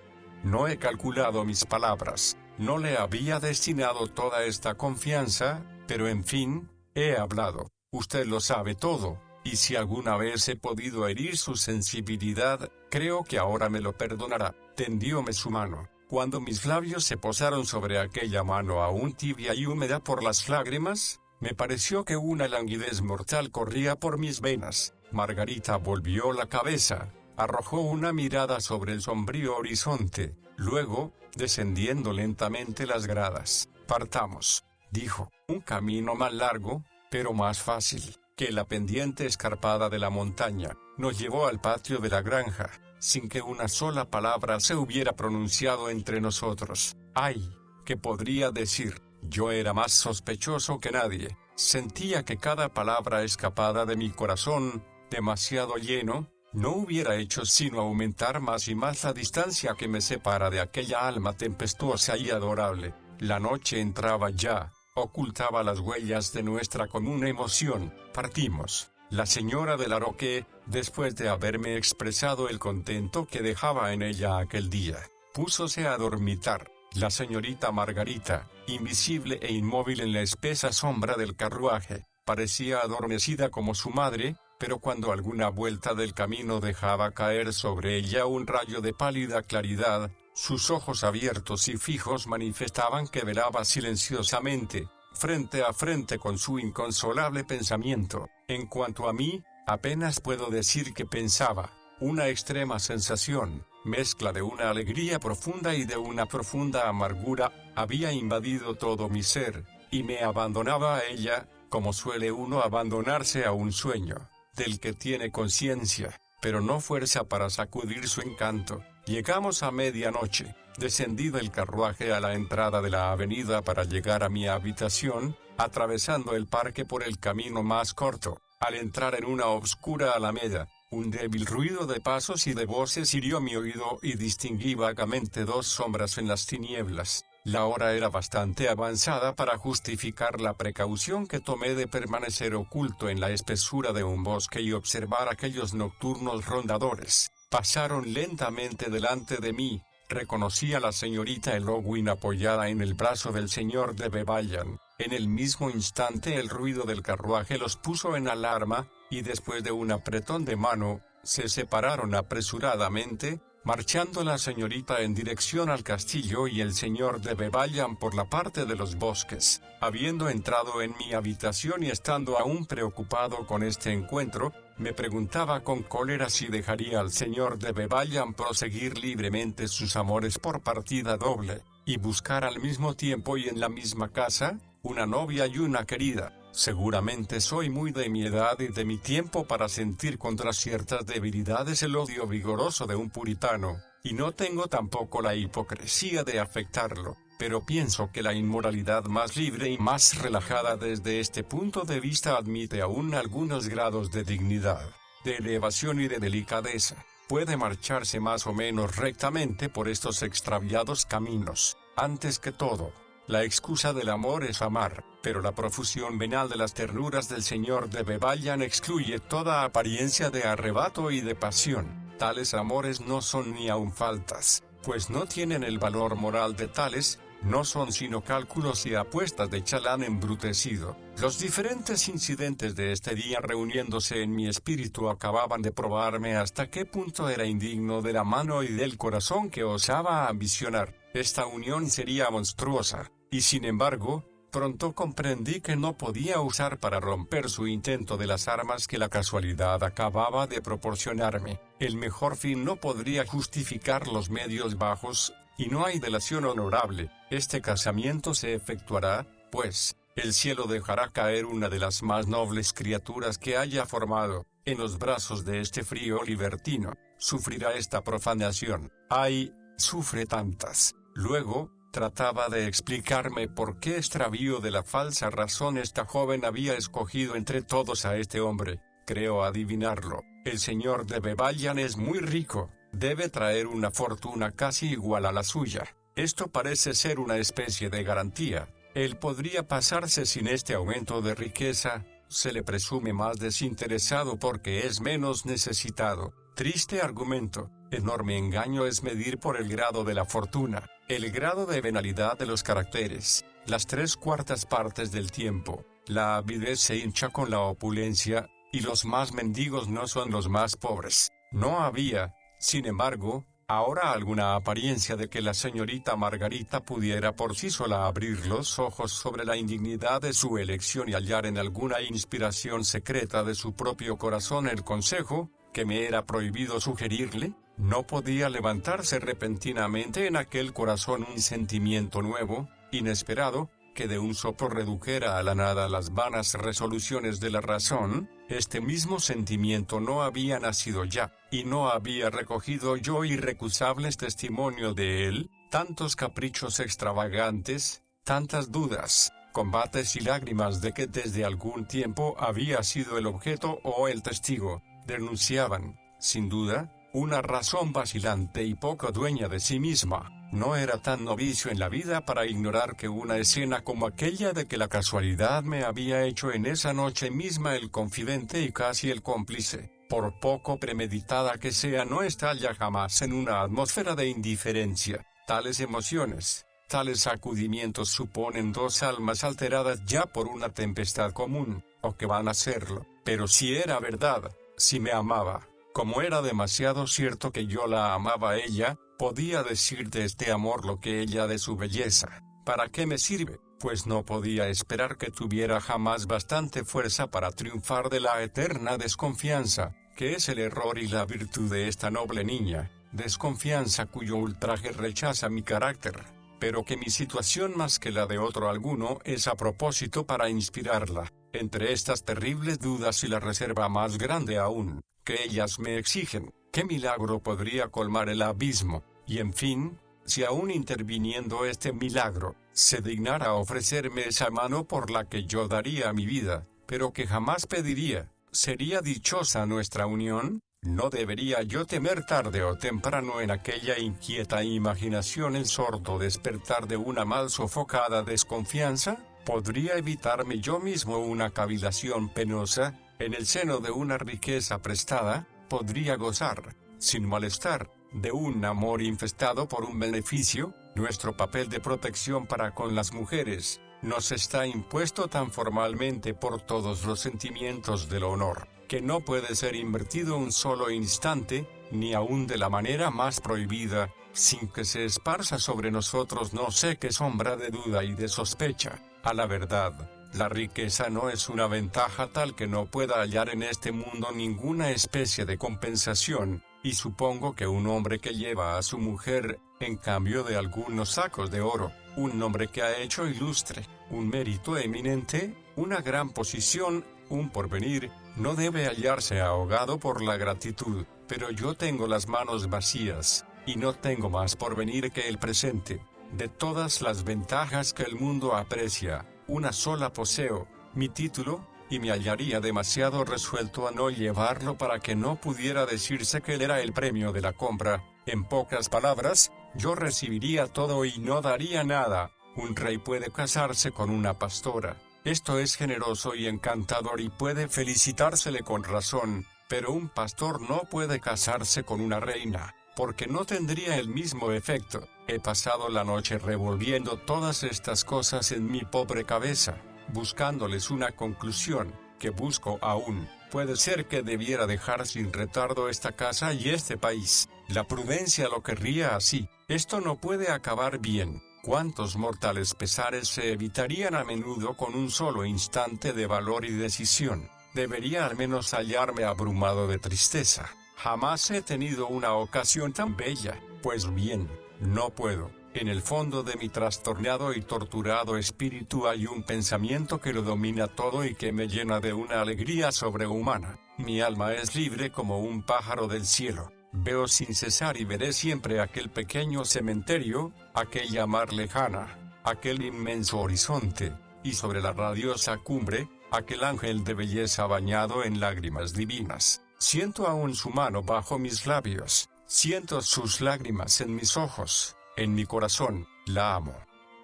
No he calculado mis palabras, no le había destinado toda esta confianza, pero en fin, he hablado, usted lo sabe todo, y si alguna vez he podido herir su sensibilidad, creo que ahora me lo perdonará. Tendióme su mano. Cuando mis labios se posaron sobre aquella mano aún tibia y húmeda por las lágrimas, me pareció que una languidez mortal corría por mis venas. Margarita volvió la cabeza, arrojó una mirada sobre el sombrío horizonte, luego, descendiendo lentamente las gradas, partamos, dijo, un camino más largo, pero más fácil, que la pendiente escarpada de la montaña, nos llevó al patio de la granja, sin que una sola palabra se hubiera pronunciado entre nosotros. ¡Ay! ¿Qué podría decir? Yo era más sospechoso que nadie, sentía que cada palabra escapada de mi corazón, demasiado lleno, no hubiera hecho sino aumentar más y más la distancia que me separa de aquella alma tempestuosa y adorable. La noche entraba ya, ocultaba las huellas de nuestra común emoción, partimos. La señora de Laroque, después de haberme expresado el contento que dejaba en ella aquel día, púsose a dormitar. La señorita Margarita, invisible e inmóvil en la espesa sombra del carruaje, parecía adormecida como su madre, pero cuando alguna vuelta del camino dejaba caer sobre ella un rayo de pálida claridad, sus ojos abiertos y fijos manifestaban que velaba silenciosamente, frente a frente con su inconsolable pensamiento. En cuanto a mí, apenas puedo decir que pensaba. Una extrema sensación, mezcla de una alegría profunda y de una profunda amargura, había invadido todo mi ser, y me abandonaba a ella, como suele uno abandonarse a un sueño, del que tiene conciencia, pero no fuerza para sacudir su encanto. Llegamos a medianoche, descendí del carruaje a la entrada de la avenida para llegar a mi habitación, atravesando el parque por el camino más corto. Al entrar en una obscura alameda, un débil ruido de pasos y de voces hirió mi oído y distinguí vagamente dos sombras en las tinieblas. La hora era bastante avanzada para justificar la precaución que tomé de permanecer oculto en la espesura de un bosque y observar aquellos nocturnos rondadores. Pasaron lentamente delante de mí. Reconocí a la señorita Elowin apoyada en el brazo del señor de Bevallan. En el mismo instante el ruido del carruaje los puso en alarma, y después de un apretón de mano, se separaron apresuradamente, marchando la señorita en dirección al castillo y el señor de Bevallan por la parte de los bosques. Habiendo entrado en mi habitación y estando aún preocupado con este encuentro, me preguntaba con cólera si dejaría al señor de Bevallan proseguir libremente sus amores por partida doble, y buscar al mismo tiempo y en la misma casa, una novia y una querida. Seguramente soy muy de mi edad y de mi tiempo para sentir contra ciertas debilidades el odio vigoroso de un puritano, y no tengo tampoco la hipocresía de afectarlo, pero pienso que la inmoralidad más libre y más relajada desde este punto de vista admite aún algunos grados de dignidad, de elevación y de delicadeza. Puede marcharse más o menos rectamente por estos extraviados caminos. Antes que todo, la excusa del amor es amar, pero la profusión venal de las ternuras del señor de Bevallan excluye toda apariencia de arrebato y de pasión. Tales amores no son ni aun faltas, pues no tienen el valor moral de tales, no son sino cálculos y apuestas de chalán embrutecido. Los diferentes incidentes de este día reuniéndose en mi espíritu acababan de probarme hasta qué punto era indigno de la mano y del corazón que osaba ambicionar. Esta unión sería monstruosa, y sin embargo, pronto comprendí que no podía usar para romper su intento de las armas que la casualidad acababa de proporcionarme. El mejor fin no podría justificar los medios bajos, y no hay delación honorable, este casamiento se efectuará, pues, el cielo dejará caer una de las más nobles criaturas que haya formado, en los brazos de este frío libertino, sufrirá esta profanación. ¡Ay, sufre tantas! Luego, trataba de explicarme por qué extravío de la falsa razón esta joven había escogido entre todos a este hombre. Creo adivinarlo. El señor de Bevallan es muy rico, debe traer una fortuna casi igual a la suya. Esto parece ser una especie de garantía. Él podría pasarse sin este aumento de riqueza, se le presume más desinteresado porque es menos necesitado. Triste argumento, enorme engaño es medir por el grado de la fortuna, el grado de venalidad de los caracteres, las 3/4 partes del tiempo. La avidez se hincha con la opulencia, y los más mendigos no son los más pobres. No había, sin embargo, ahora alguna apariencia de que la señorita Margarita pudiera por sí sola abrir los ojos sobre la indignidad de su elección y hallar en alguna inspiración secreta de su propio corazón el consejo, que me era prohibido sugerirle. No podía levantarse repentinamente en aquel corazón un sentimiento nuevo, inesperado, que de un soplo redujera a la nada las vanas resoluciones de la razón. Este mismo sentimiento no había nacido ya, y no había recogido yo irrecusables testimonios de él, tantos caprichos extravagantes, tantas dudas, combates y lágrimas de que desde algún tiempo había sido el objeto o el testigo, denunciaban, sin duda, una razón vacilante y poco dueña de sí misma. No era tan novicio en la vida para ignorar que una escena como aquella de que la casualidad me había hecho en esa noche misma el confidente y casi el cómplice, por poco premeditada que sea, no estalla jamás en una atmósfera de indiferencia. Tales emociones, tales sacudimientos suponen dos almas alteradas ya por una tempestad común, o que van a serlo. Pero si era verdad, si me amaba, como era demasiado cierto que yo la amaba a ella, podía decir de este amor lo que ella de su belleza. ¿Para qué me sirve? Pues no podía esperar que tuviera jamás bastante fuerza para triunfar de la eterna desconfianza, que es el error y la virtud de esta noble niña, desconfianza cuyo ultraje rechaza mi carácter, pero que mi situación más que la de otro alguno es a propósito para inspirarla. Entre estas terribles dudas y la reserva más grande aún, que ellas me exigen, ¿qué milagro podría colmar el abismo? Y en fin, si aún interviniendo este milagro, se dignara ofrecerme esa mano por la que yo daría mi vida, pero que jamás pediría, ¿sería dichosa nuestra unión? ¿No debería yo temer tarde o temprano en aquella inquieta imaginación el sordo despertar de una mal sofocada desconfianza? ¿Podría evitarme yo mismo una cavilación penosa, en el seno de una riqueza prestada? ¿Podría gozar, sin malestar, de un amor infestado por un beneficio? Nuestro papel de protección para con las mujeres nos está impuesto tan formalmente por todos los sentimientos del honor, que no puede ser invertido un solo instante, ni aun de la manera más prohibida, sin que se esparza sobre nosotros no sé qué sombra de duda y de sospecha. A la verdad, la riqueza no es una ventaja tal que no pueda hallar en este mundo ninguna especie de compensación, y supongo que un hombre que lleva a su mujer, en cambio de algunos sacos de oro, un nombre que ha hecho ilustre, un mérito eminente, una gran posición, un porvenir, no debe hallarse ahogado por la gratitud. Pero yo tengo las manos vacías, y no tengo más porvenir que el presente. De todas las ventajas que el mundo aprecia, una sola poseo, mi título, y me hallaría demasiado resuelto a no llevarlo para que no pudiera decirse que él era el premio de la compra. En pocas palabras, yo recibiría todo y no daría nada. Un rey puede casarse con una pastora. Esto es generoso y encantador y puede felicitársele con razón, pero un pastor no puede casarse con una reina, porque no tendría el mismo efecto. He pasado la noche revolviendo todas estas cosas en mi pobre cabeza, buscándoles una conclusión, que busco aún. Puede ser que debiera dejar sin retardo esta casa y este país. La prudencia lo querría así. Esto no puede acabar bien. ¿Cuántos mortales pesares se evitarían a menudo con un solo instante de valor y decisión? Debería al menos hallarme abrumado de tristeza. Jamás he tenido una ocasión tan bella. Pues bien, No puedo. En el fondo de mi trastornado y torturado espíritu hay un pensamiento que lo domina todo y que me llena de una alegría sobrehumana. Mi alma es libre como un pájaro del cielo. Veo sin cesar y veré siempre aquel pequeño cementerio, aquella mar lejana, aquel inmenso horizonte, y sobre la radiosa cumbre, aquel ángel de belleza bañado en lágrimas divinas. Siento aún su mano bajo mis labios, siento sus lágrimas en mis ojos. En mi corazón, la amo.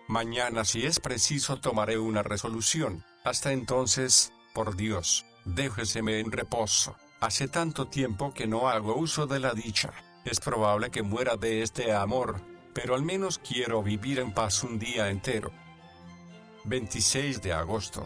Mañana, si es preciso, tomaré una resolución. Hasta entonces, por Dios, déjeseme en reposo. Hace tanto tiempo que no hago uso de la dicha. Es probable que muera de este amor, pero al menos quiero vivir en paz un día entero. 26 de agosto.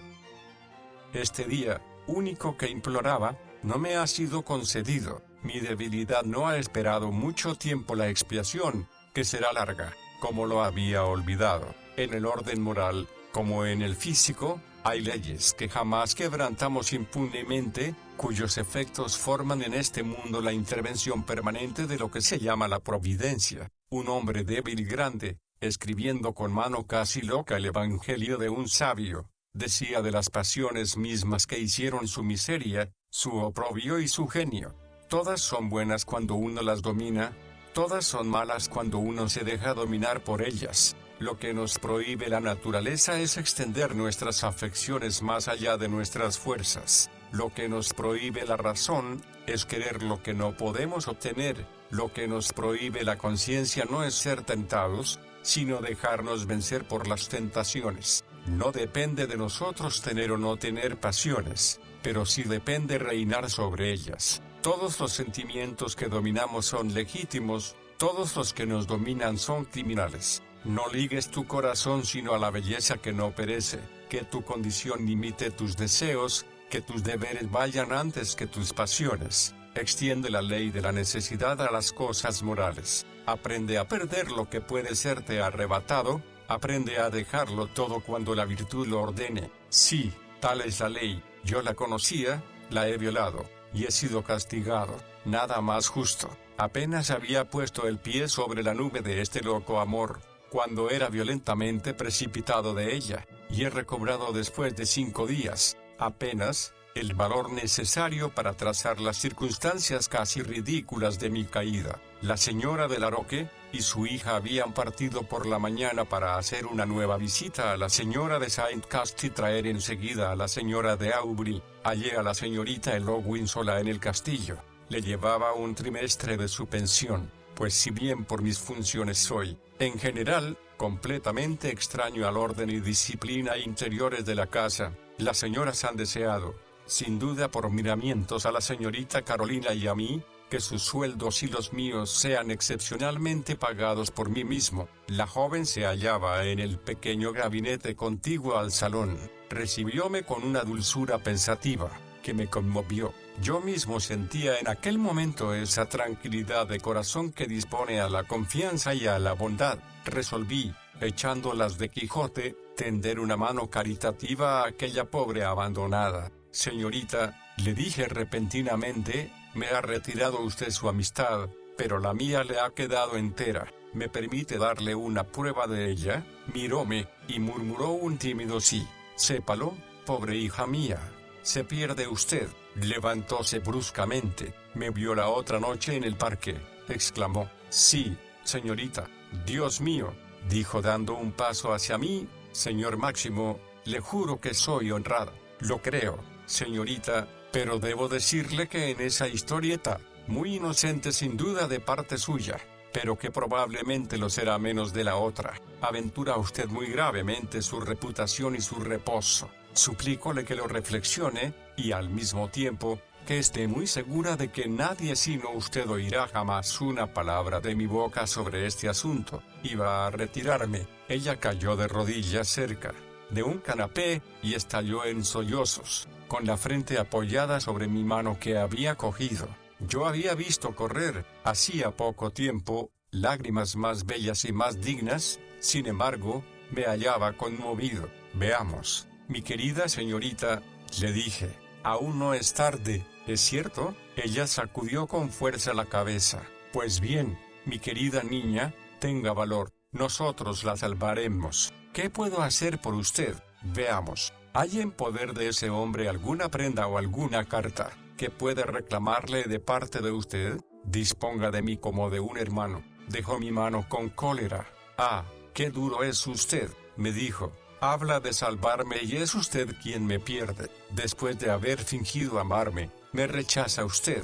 Este día, único que imploraba, no me ha sido concedido. Mi debilidad no ha esperado mucho tiempo la expiación, que será larga, como lo había olvidado. En el orden moral, como en el físico, hay leyes que jamás quebrantamos impunemente, cuyos efectos forman en este mundo la intervención permanente de lo que se llama la providencia. Un hombre débil y grande, escribiendo con mano casi loca el evangelio de un sabio, decía de las pasiones mismas que hicieron su miseria, su oprobio y su genio. Todas son buenas cuando uno las domina, todas son malas cuando uno se deja dominar por ellas. Lo que nos prohíbe la naturaleza es extender nuestras afecciones más allá de nuestras fuerzas. Lo que nos prohíbe la razón es querer lo que no podemos obtener. Lo que nos prohíbe la conciencia no es ser tentados, sino dejarnos vencer por las tentaciones. No depende de nosotros tener o no tener pasiones, pero sí depende reinar sobre ellas. Todos los sentimientos que dominamos son legítimos, todos los que nos dominan son criminales. No ligues tu corazón sino a la belleza que no perece, que tu condición imite tus deseos, que tus deberes vayan antes que tus pasiones. Extiende la ley de la necesidad a las cosas morales. Aprende a perder lo que puede serte arrebatado, aprende a dejarlo todo cuando la virtud lo ordene. Sí, tal es la ley, yo la conocía, la he violado, y he sido castigado. Nada más justo. Apenas había puesto el pie sobre la nube de este loco amor, cuando era violentamente precipitado de ella, y he recobrado después de 5 días, apenas, el valor necesario para trazar las circunstancias casi ridículas de mi caída. La señora de Laroque y su hija habían partido por la mañana para hacer una nueva visita a la señora de Saint-Cast y traer enseguida a la señora de Aubry. Hallé a la señorita Elowin sola en el castillo. Le llevaba un trimestre de su pensión, pues si bien por mis funciones soy, en general, completamente extraño al orden y disciplina interiores de la casa, las señoras han deseado, sin duda por miramientos a la señorita Carolina y a mí, que sus sueldos y los míos sean excepcionalmente pagados por mí mismo. La joven se hallaba en el pequeño gabinete contiguo al salón. Recibióme con una dulzura pensativa, que me conmovió. Yo mismo sentía en aquel momento esa tranquilidad de corazón que dispone a la confianza y a la bondad. Resolví, echando las de Quijote, tender una mano caritativa a aquella pobre abandonada. Señorita, le dije repentinamente, me ha retirado usted su amistad, pero la mía le ha quedado entera. ¿Me permite darle una prueba de ella? Miróme, y murmuró un tímido sí. Sépalo, pobre hija mía. Se pierde usted. Levantóse bruscamente. Me vio la otra noche en el parque. Exclamó. Sí, señorita. Dios mío, dijo dando un paso hacia mí. Señor Máximo, le juro que soy honrada. Lo creo, señorita, pero debo decirle que en esa historieta, muy inocente sin duda de parte suya, pero que probablemente lo será menos de la otra, aventura usted muy gravemente su reputación y su reposo. Suplícole que lo reflexione, y al mismo tiempo, que esté muy segura de que nadie sino usted oirá jamás una palabra de mi boca sobre este asunto. Iba a retirarme, ella cayó de rodillas cerca de un canapé, y estalló en sollozos, con la frente apoyada sobre mi mano que había cogido. Yo había visto correr, hacía poco tiempo, lágrimas más bellas y más dignas, sin embargo, me hallaba conmovido. Veamos, mi querida señorita, le dije, aún no es tarde, ¿es cierto? Ella sacudió con fuerza la cabeza. Pues bien, mi querida niña, Tenga valor, nosotros la salvaremos. ¿Qué puedo hacer por usted? Veamos. ¿Hay en poder de ese hombre alguna prenda o alguna carta que puede reclamarle de parte de usted? Disponga de mí como de un hermano. Dejó mi mano con cólera. Ah, qué duro es usted, me dijo. Habla de salvarme y es usted quien me pierde. Después de haber fingido amarme, me rechaza usted.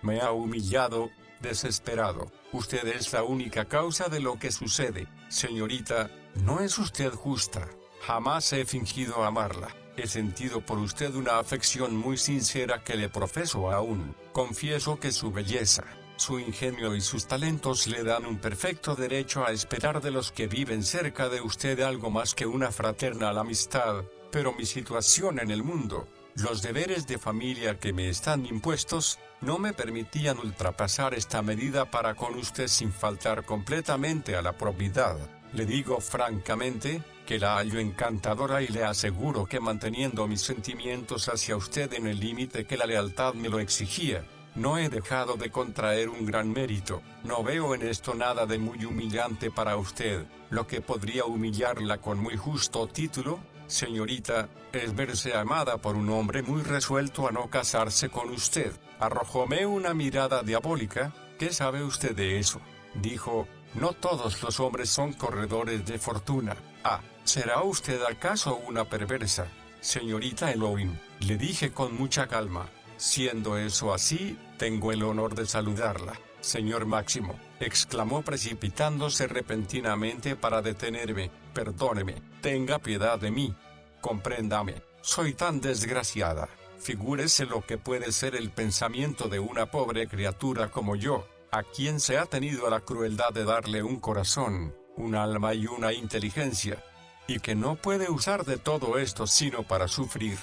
Me ha humillado, desesperado. Usted es la única causa de lo que sucede. Señorita, no es usted justa. Jamás he fingido amarla. He sentido por usted una afección muy sincera que le profeso aún. Confieso que su belleza, su ingenio y sus talentos le dan un perfecto derecho a esperar de los que viven cerca de usted algo más que una fraternal amistad, pero mi situación en el mundo, los deberes de familia que me están impuestos, no me permitían ultrapasar esta medida para con usted sin faltar completamente a la probidad. Le digo francamente, que la hallo encantadora y le aseguro que manteniendo mis sentimientos hacia usted en el límite que la lealtad me lo exigía, no he dejado de contraer un gran mérito. No veo en esto nada de muy humillante para usted. Lo que podría humillarla con muy justo título, señorita, es verse amada por un hombre muy resuelto a no casarse con usted. Arrojóme una mirada diabólica. ¿Qué sabe usted de eso? Dijo, no todos los hombres son corredores de fortuna. Ah, ¿será usted acaso una perversa? Señorita Elohim, le dije con mucha calma. Siendo eso así, tengo el honor de saludarla. Señor Máximo, exclamó precipitándose repentinamente para detenerme, perdóneme, tenga piedad de mí. Compréndame, soy tan desgraciada. Figúrese lo que puede ser el pensamiento de una pobre criatura como yo, a quien se ha tenido la crueldad de darle un corazón, un alma y una inteligencia, y que no puede usar de todo esto sino para sufrir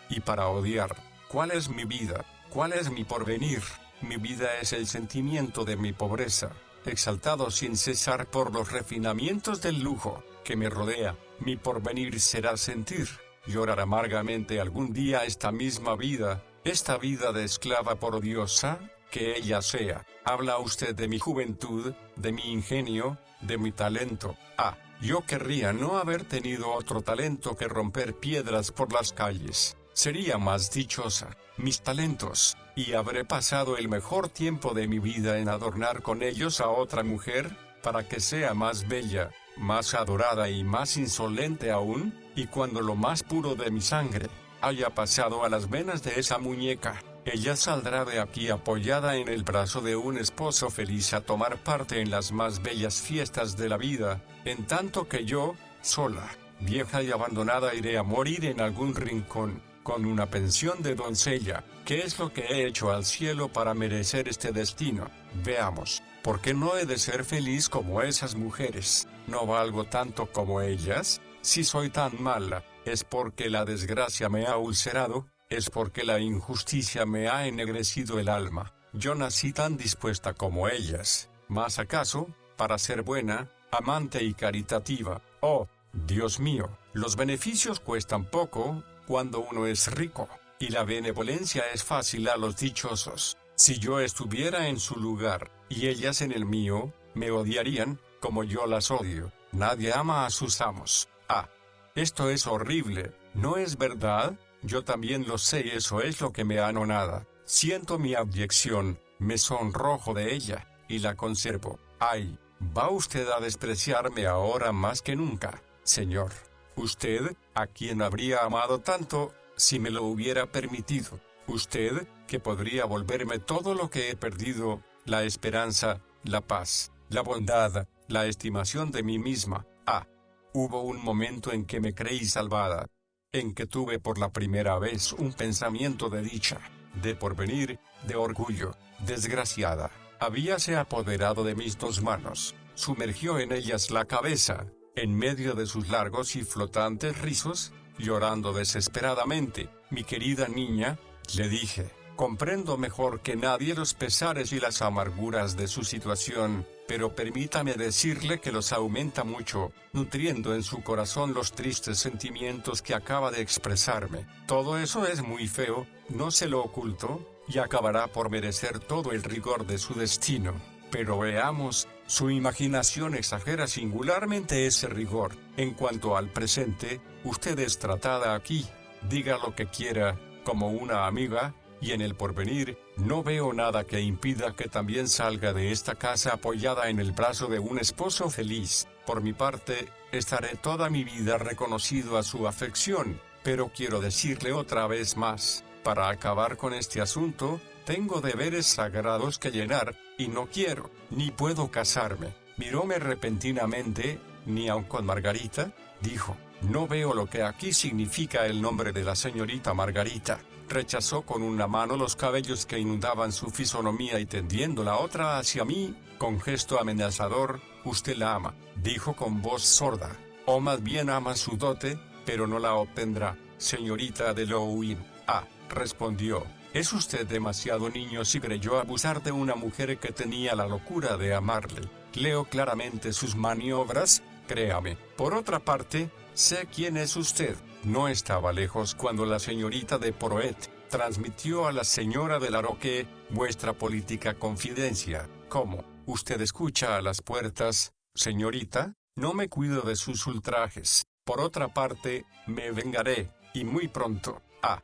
y para odiar. ¿Cuál es mi vida? ¿Cuál es mi porvenir? Mi vida es el sentimiento de mi pobreza, exaltado sin cesar por los refinamientos del lujo que me rodea. Mi porvenir será sentir, llorar amargamente algún día esta misma vida, esta vida de esclava por odiosa, que ella sea. Habla usted de mi juventud, de mi ingenio, de mi talento. Ah, yo querría no haber tenido otro talento que romper piedras por las calles. Sería más dichosa. Mis talentos, y habré pasado el mejor tiempo de mi vida en adornar con ellos a otra mujer, para que sea más bella, más adorada y más insolente aún, y cuando lo más puro de mi sangre haya pasado a las venas de esa muñeca, ella saldrá de aquí apoyada en el brazo de un esposo feliz a tomar parte en las más bellas fiestas de la vida, en tanto que yo, sola, vieja y abandonada, iré a morir en algún rincón, con una pensión de doncella. ¿Qué es lo que he hecho al cielo para merecer este destino? Veamos, ¿por qué no he de ser feliz como esas mujeres? ¿No valgo tanto como ellas? Si soy tan mala, es porque la desgracia me ha ulcerado, es porque la injusticia me ha ennegrecido el alma. Yo nací tan dispuesta como ellas, más acaso, para ser buena, amante y caritativa. Oh, Dios mío, los beneficios cuestan poco cuando uno es rico, y la benevolencia es fácil a los dichosos. Si yo estuviera en su lugar, y ellas en el mío, me odiarían, como yo las odio. Nadie ama a sus amos. Ah, esto es horrible, ¿no es verdad? Yo también lo sé y eso es lo que me anonada. Siento mi abyección, me sonrojo de ella, y la conservo. Ay, ¿va usted a despreciarme ahora más que nunca, señor? Usted, a quien habría amado tanto, si me lo hubiera permitido. Usted, que podría volverme todo lo que he perdido, la esperanza, la paz, la bondad, la estimación de mí misma. Ah, hubo un momento en que me creí salvada, en que tuve por la primera vez un pensamiento de dicha, de porvenir, de orgullo. Desgraciada, habíase apoderado de mis dos manos, sumergió en ellas la cabeza, en medio de sus largos y flotantes rizos, llorando desesperadamente. Mi querida niña, le dije, comprendo mejor que nadie los pesares y las amarguras de su situación, pero permítame decirle que los aumenta mucho, nutriendo en su corazón los tristes sentimientos que acaba de expresarme. Todo eso es muy feo, no se lo oculto, y acabará por merecer todo el rigor de su destino. Pero veamos, Su imaginación exagera singularmente ese rigor. En cuanto al presente, usted es tratada aquí, diga lo que quiera, como una amiga, y en el porvenir, no veo nada que impida que también salga de esta casa apoyada en el brazo de un esposo feliz. Por mi parte, estaré toda mi vida reconocido a su afección, pero quiero decirle otra vez más, para acabar con este asunto, tengo deberes sagrados que llenar, y no quiero, ni puedo casarme. Miróme repentinamente, ni aun con Margarita, dijo, no veo lo que aquí significa el nombre de la señorita Margarita. Rechazó con una mano los cabellos que inundaban su fisonomía y tendiendo la otra hacia mí, con gesto amenazador, usted la ama, dijo con voz sorda, o más bien ama su dote, pero no la obtendrá, señorita de Lowin. Ah, respondió, es usted demasiado niño si creyó abusar de una mujer que tenía la locura de amarle. Leo claramente sus maniobras, créame. Por otra parte, sé quién es usted. No estaba lejos cuando la señorita de Poroet transmitió a la señora de Laroque vuestra política confidencia. ¿Cómo? ¿Usted escucha a las puertas, señorita? No me cuido de sus ultrajes. Por otra parte, me vengaré, y muy pronto. Ah,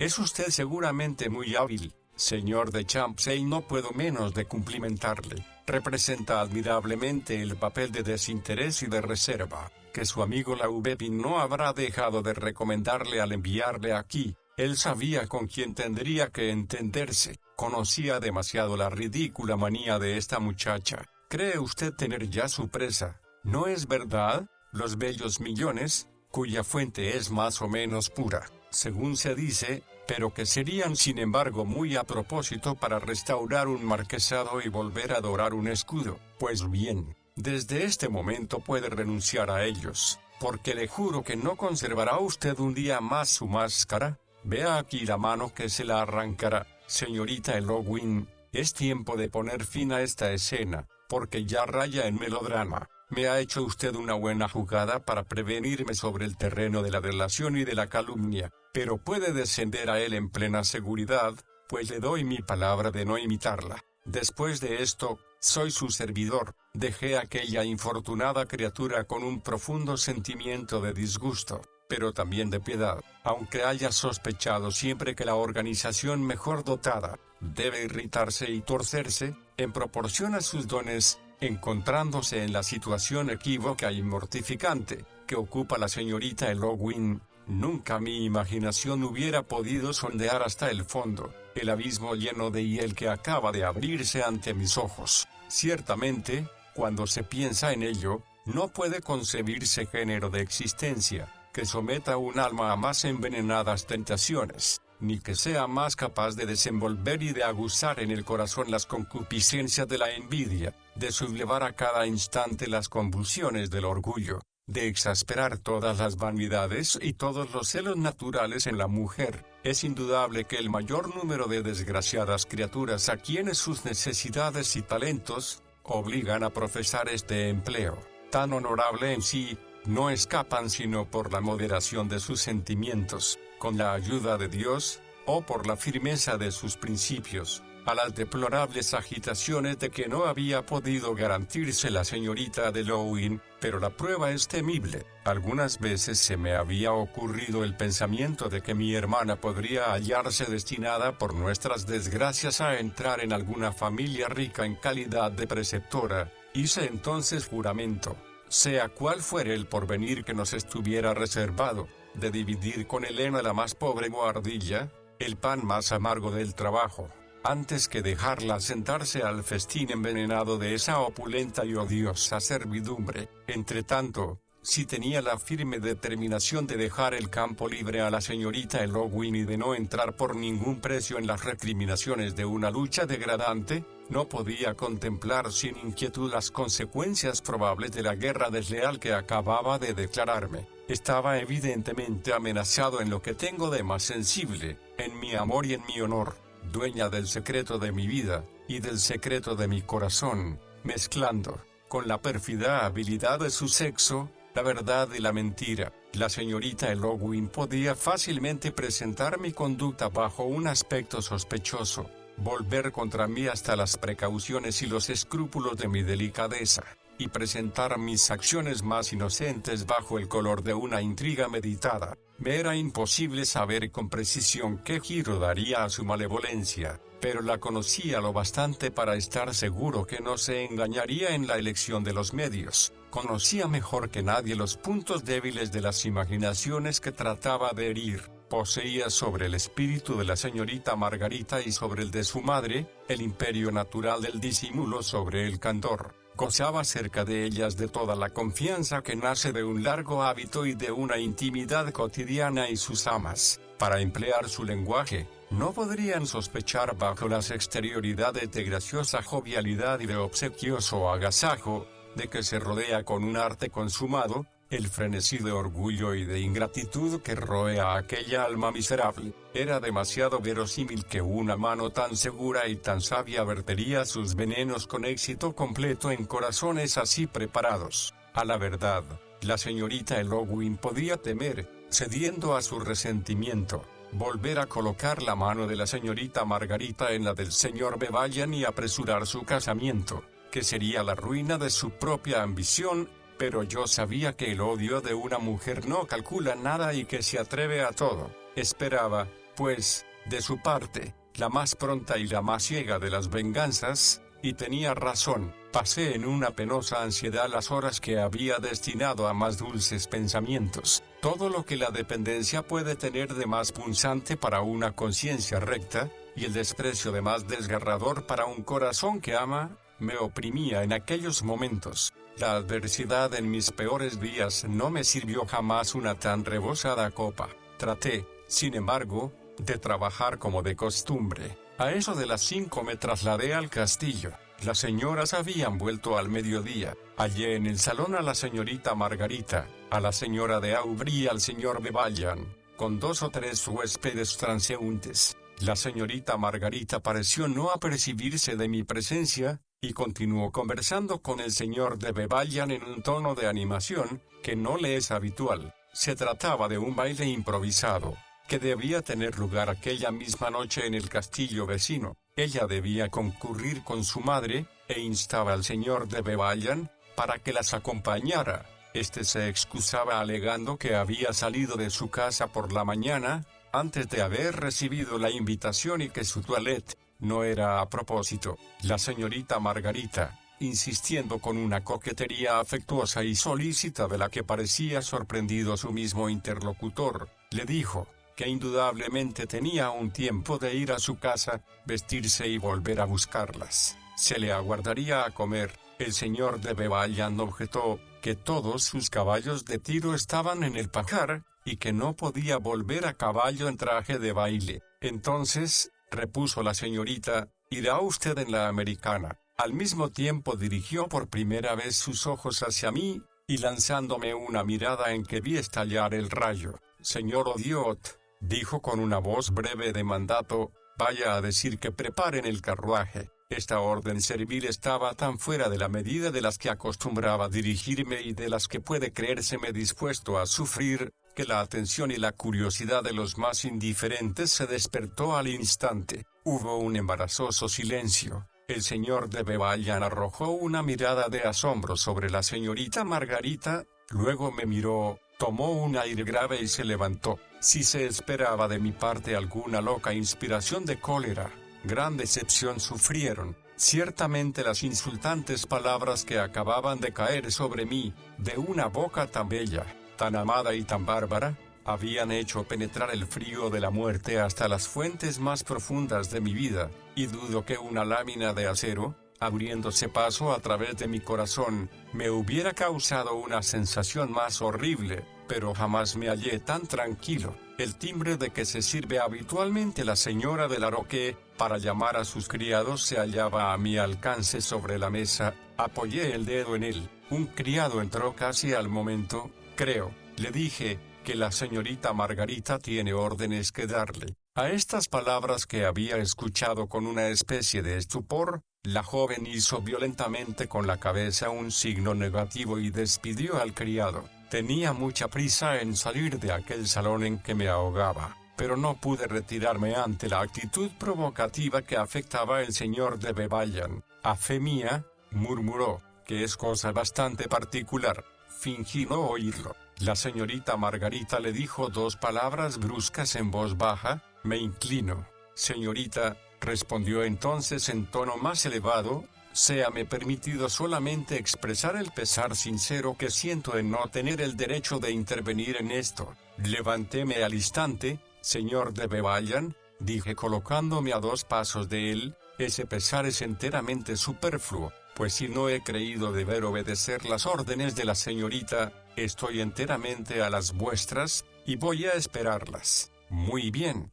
es usted seguramente muy hábil, señor de Champsey, no puedo menos de cumplimentarle. Representa admirablemente el papel de desinterés y de reserva, que su amigo Laubepin no habrá dejado de recomendarle al enviarle aquí. Él sabía con quién tendría que entenderse, conocía demasiado la ridícula manía de esta muchacha. ¿Cree usted tener ya su presa? ¿No es verdad? Los bellos millones, cuya fuente es más o menos pura, según se dice, pero que serían sin embargo muy a propósito para restaurar un marquesado y volver a dorar un escudo. Pues bien, desde este momento puede renunciar a ellos, porque le juro que no conservará usted un día más su máscara. Vea aquí la mano que se la arrancará, señorita Elowin. Es tiempo de poner fin a esta escena, porque ya raya en melodrama. Me ha hecho usted una buena jugada para prevenirme sobre el terreno de la delación y de la calumnia, pero puede descender a él en plena seguridad, pues le doy mi palabra de no imitarla. Después de esto, soy su servidor. Dejé a aquella infortunada criatura con un profundo sentimiento de disgusto, pero también de piedad, aunque haya sospechado siempre que la organización mejor dotada debe irritarse y torcerse, en proporción a sus dones, encontrándose en la situación equívoca y mortificante que ocupa la señorita Elowin, nunca mi imaginación hubiera podido sondear hasta el fondo, el abismo lleno de hiel que acaba de abrirse ante mis ojos. Ciertamente, cuando se piensa en ello, no puede concebirse género de existencia que someta un alma a más envenenadas tentaciones, ni que sea más capaz de desenvolver y de aguzar en el corazón las concupiscencias de la envidia, de sublevar a cada instante las convulsiones del orgullo, de exasperar todas las vanidades y todos los celos naturales en la mujer. Es indudable que el mayor número de desgraciadas criaturas a quienes sus necesidades y talentos obligan a profesar este empleo, tan honorable en sí, no escapan sino por la moderación de sus sentimientos, con la ayuda de Dios, o por la firmeza de sus principios, a las deplorables agitaciones de que no había podido garantirse la señorita de Lowin, pero la prueba es temible. Algunas veces se me había ocurrido el pensamiento de que mi hermana podría hallarse destinada por nuestras desgracias a entrar en alguna familia rica en calidad de preceptora. Hice entonces juramento, sea cual fuere el porvenir que nos estuviera reservado, de dividir con Helena, la más pobre guardilla, el pan más amargo del trabajo, antes que dejarla sentarse al festín envenenado de esa opulenta y odiosa servidumbre. Entretanto, si tenía la firme determinación de dejar el campo libre a la señorita Elowin y de no entrar por ningún precio en las recriminaciones de una lucha degradante, no podía contemplar sin inquietud las consecuencias probables de la guerra desleal que acababa de declararme. Estaba evidentemente amenazado en lo que tengo de más sensible, en mi amor y en mi honor, dueña del secreto de mi vida, y del secreto de mi corazón, mezclando, con la pérfida habilidad de su sexo, la verdad y la mentira. La señorita Elowin podía fácilmente presentar mi conducta bajo un aspecto sospechoso, volver contra mí hasta las precauciones y los escrúpulos de mi delicadeza, y presentar mis acciones más inocentes bajo el color de una intriga meditada. Me era imposible saber con precisión qué giro daría a su malevolencia, pero la conocía lo bastante para estar seguro que no se engañaría en la elección de los medios. Conocía mejor que nadie los puntos débiles de las imaginaciones que trataba de herir. Poseía sobre el espíritu de la señorita Margarita y sobre el de su madre, el imperio natural del disimulo sobre el candor. Gozaba cerca de ellas de toda la confianza que nace de un largo hábito y de una intimidad cotidiana, y sus amas, para emplear su lenguaje, no podrían sospechar bajo las exterioridades de graciosa jovialidad y de obsequioso agasajo, de que se rodea con un arte consumado, el frenesí de orgullo y de ingratitud que roe a aquella alma miserable. Era demasiado verosímil que una mano tan segura y tan sabia vertería sus venenos con éxito completo en corazones así preparados. A la verdad, la señorita Eowyn podía temer, cediendo a su resentimiento, volver a colocar la mano de la señorita Margarita en la del señor Bevallan y apresurar su casamiento, que sería la ruina de su propia ambición. Pero yo sabía que el odio de una mujer no calcula nada y que se atreve a todo. Esperaba, pues, de su parte, la más pronta y la más ciega de las venganzas, y tenía razón. Pasé en una penosa ansiedad las horas que había destinado a más dulces pensamientos. Todo lo que la dependencia puede tener de más punzante para una conciencia recta, y el desprecio de más desgarrador para un corazón que ama, me oprimía en aquellos momentos. La adversidad en mis peores días no me sirvió jamás una tan rebosada copa. Traté, sin embargo, de trabajar como de costumbre. A eso de las 5 me trasladé al castillo. Las señoras habían vuelto al mediodía. Hallé en el salón a la señorita Margarita, a la señora de Aubry y al señor Bevallan, con 2 o 3 huéspedes transeúntes. La señorita Margarita pareció no apercibirse de mi presencia, y continuó conversando con el señor de Bevallan en un tono de animación, que no le es habitual. Se trataba de un baile improvisado, que debía tener lugar aquella misma noche en el castillo vecino. Ella debía concurrir con su madre, e instaba al señor de Bevallan, para que las acompañara. Este se excusaba alegando que había salido de su casa por la mañana, antes de haber recibido la invitación, y que su toilette no era a propósito. La señorita Margarita, insistiendo con una coquetería afectuosa y solícita de la que parecía sorprendido su mismo interlocutor, le dijo que indudablemente tenía un tiempo de ir a su casa, vestirse y volver a buscarlas. Se le aguardaría a comer. El señor de Bevallan objetó que todos sus caballos de tiro estaban en el pajar, y que no podía volver a caballo en traje de baile. Entonces, repuso la señorita, irá usted en la americana. Al mismo tiempo dirigió por primera vez sus ojos hacia mí, y lanzándome una mirada en que vi estallar el rayo. Señor Odiot, dijo con una voz breve de mandato, vaya a decir que preparen el carruaje. Esta orden servil estaba tan fuera de la medida de las que acostumbraba dirigirme y de las que puede creérseme dispuesto a sufrir, que la atención y la curiosidad de los más indiferentes se despertó al instante. Hubo un embarazoso silencio. El señor de Bevallan arrojó una mirada de asombro sobre la señorita Margarita, luego me miró, tomó un aire grave y se levantó. Si se esperaba de mi parte alguna loca inspiración de cólera, gran decepción sufrieron. Ciertamente las insultantes palabras que acababan de caer sobre mí, de una boca tan bella, tan amada y tan bárbara, habían hecho penetrar el frío de la muerte hasta las fuentes más profundas de mi vida, y dudo que una lámina de acero, abriéndose paso a través de mi corazón, me hubiera causado una sensación más horrible, pero jamás me hallé tan tranquilo. El timbre de que se sirve habitualmente la señora de la Roque, para llamar a sus criados, se hallaba a mi alcance sobre la mesa. Apoyé el dedo en él. Un criado entró casi al momento. Creo, le dije, que la señorita Margarita tiene órdenes que darle. A estas palabras, que había escuchado con una especie de estupor, la joven hizo violentamente con la cabeza un signo negativo y despidió al criado. Tenía mucha prisa en salir de aquel salón en que me ahogaba. pero no pude retirarme ante la actitud provocativa que afectaba el señor de Bevallan. A fe mía, murmuró, que es cosa bastante particular. Fingí no oírlo. La señorita Margarita le dijo 2 palabras bruscas en voz baja. Me inclino. Señorita, respondió entonces en tono más elevado, séame permitido solamente expresar el pesar sincero que siento en no tener el derecho de intervenir en esto. Levantéme al instante, señor de Bevallan, dije colocándome a 2 pasos de él, ese pesar es enteramente superfluo, pues si no he creído deber obedecer las órdenes de la señorita, estoy enteramente a las vuestras, y voy a esperarlas. Muy bien,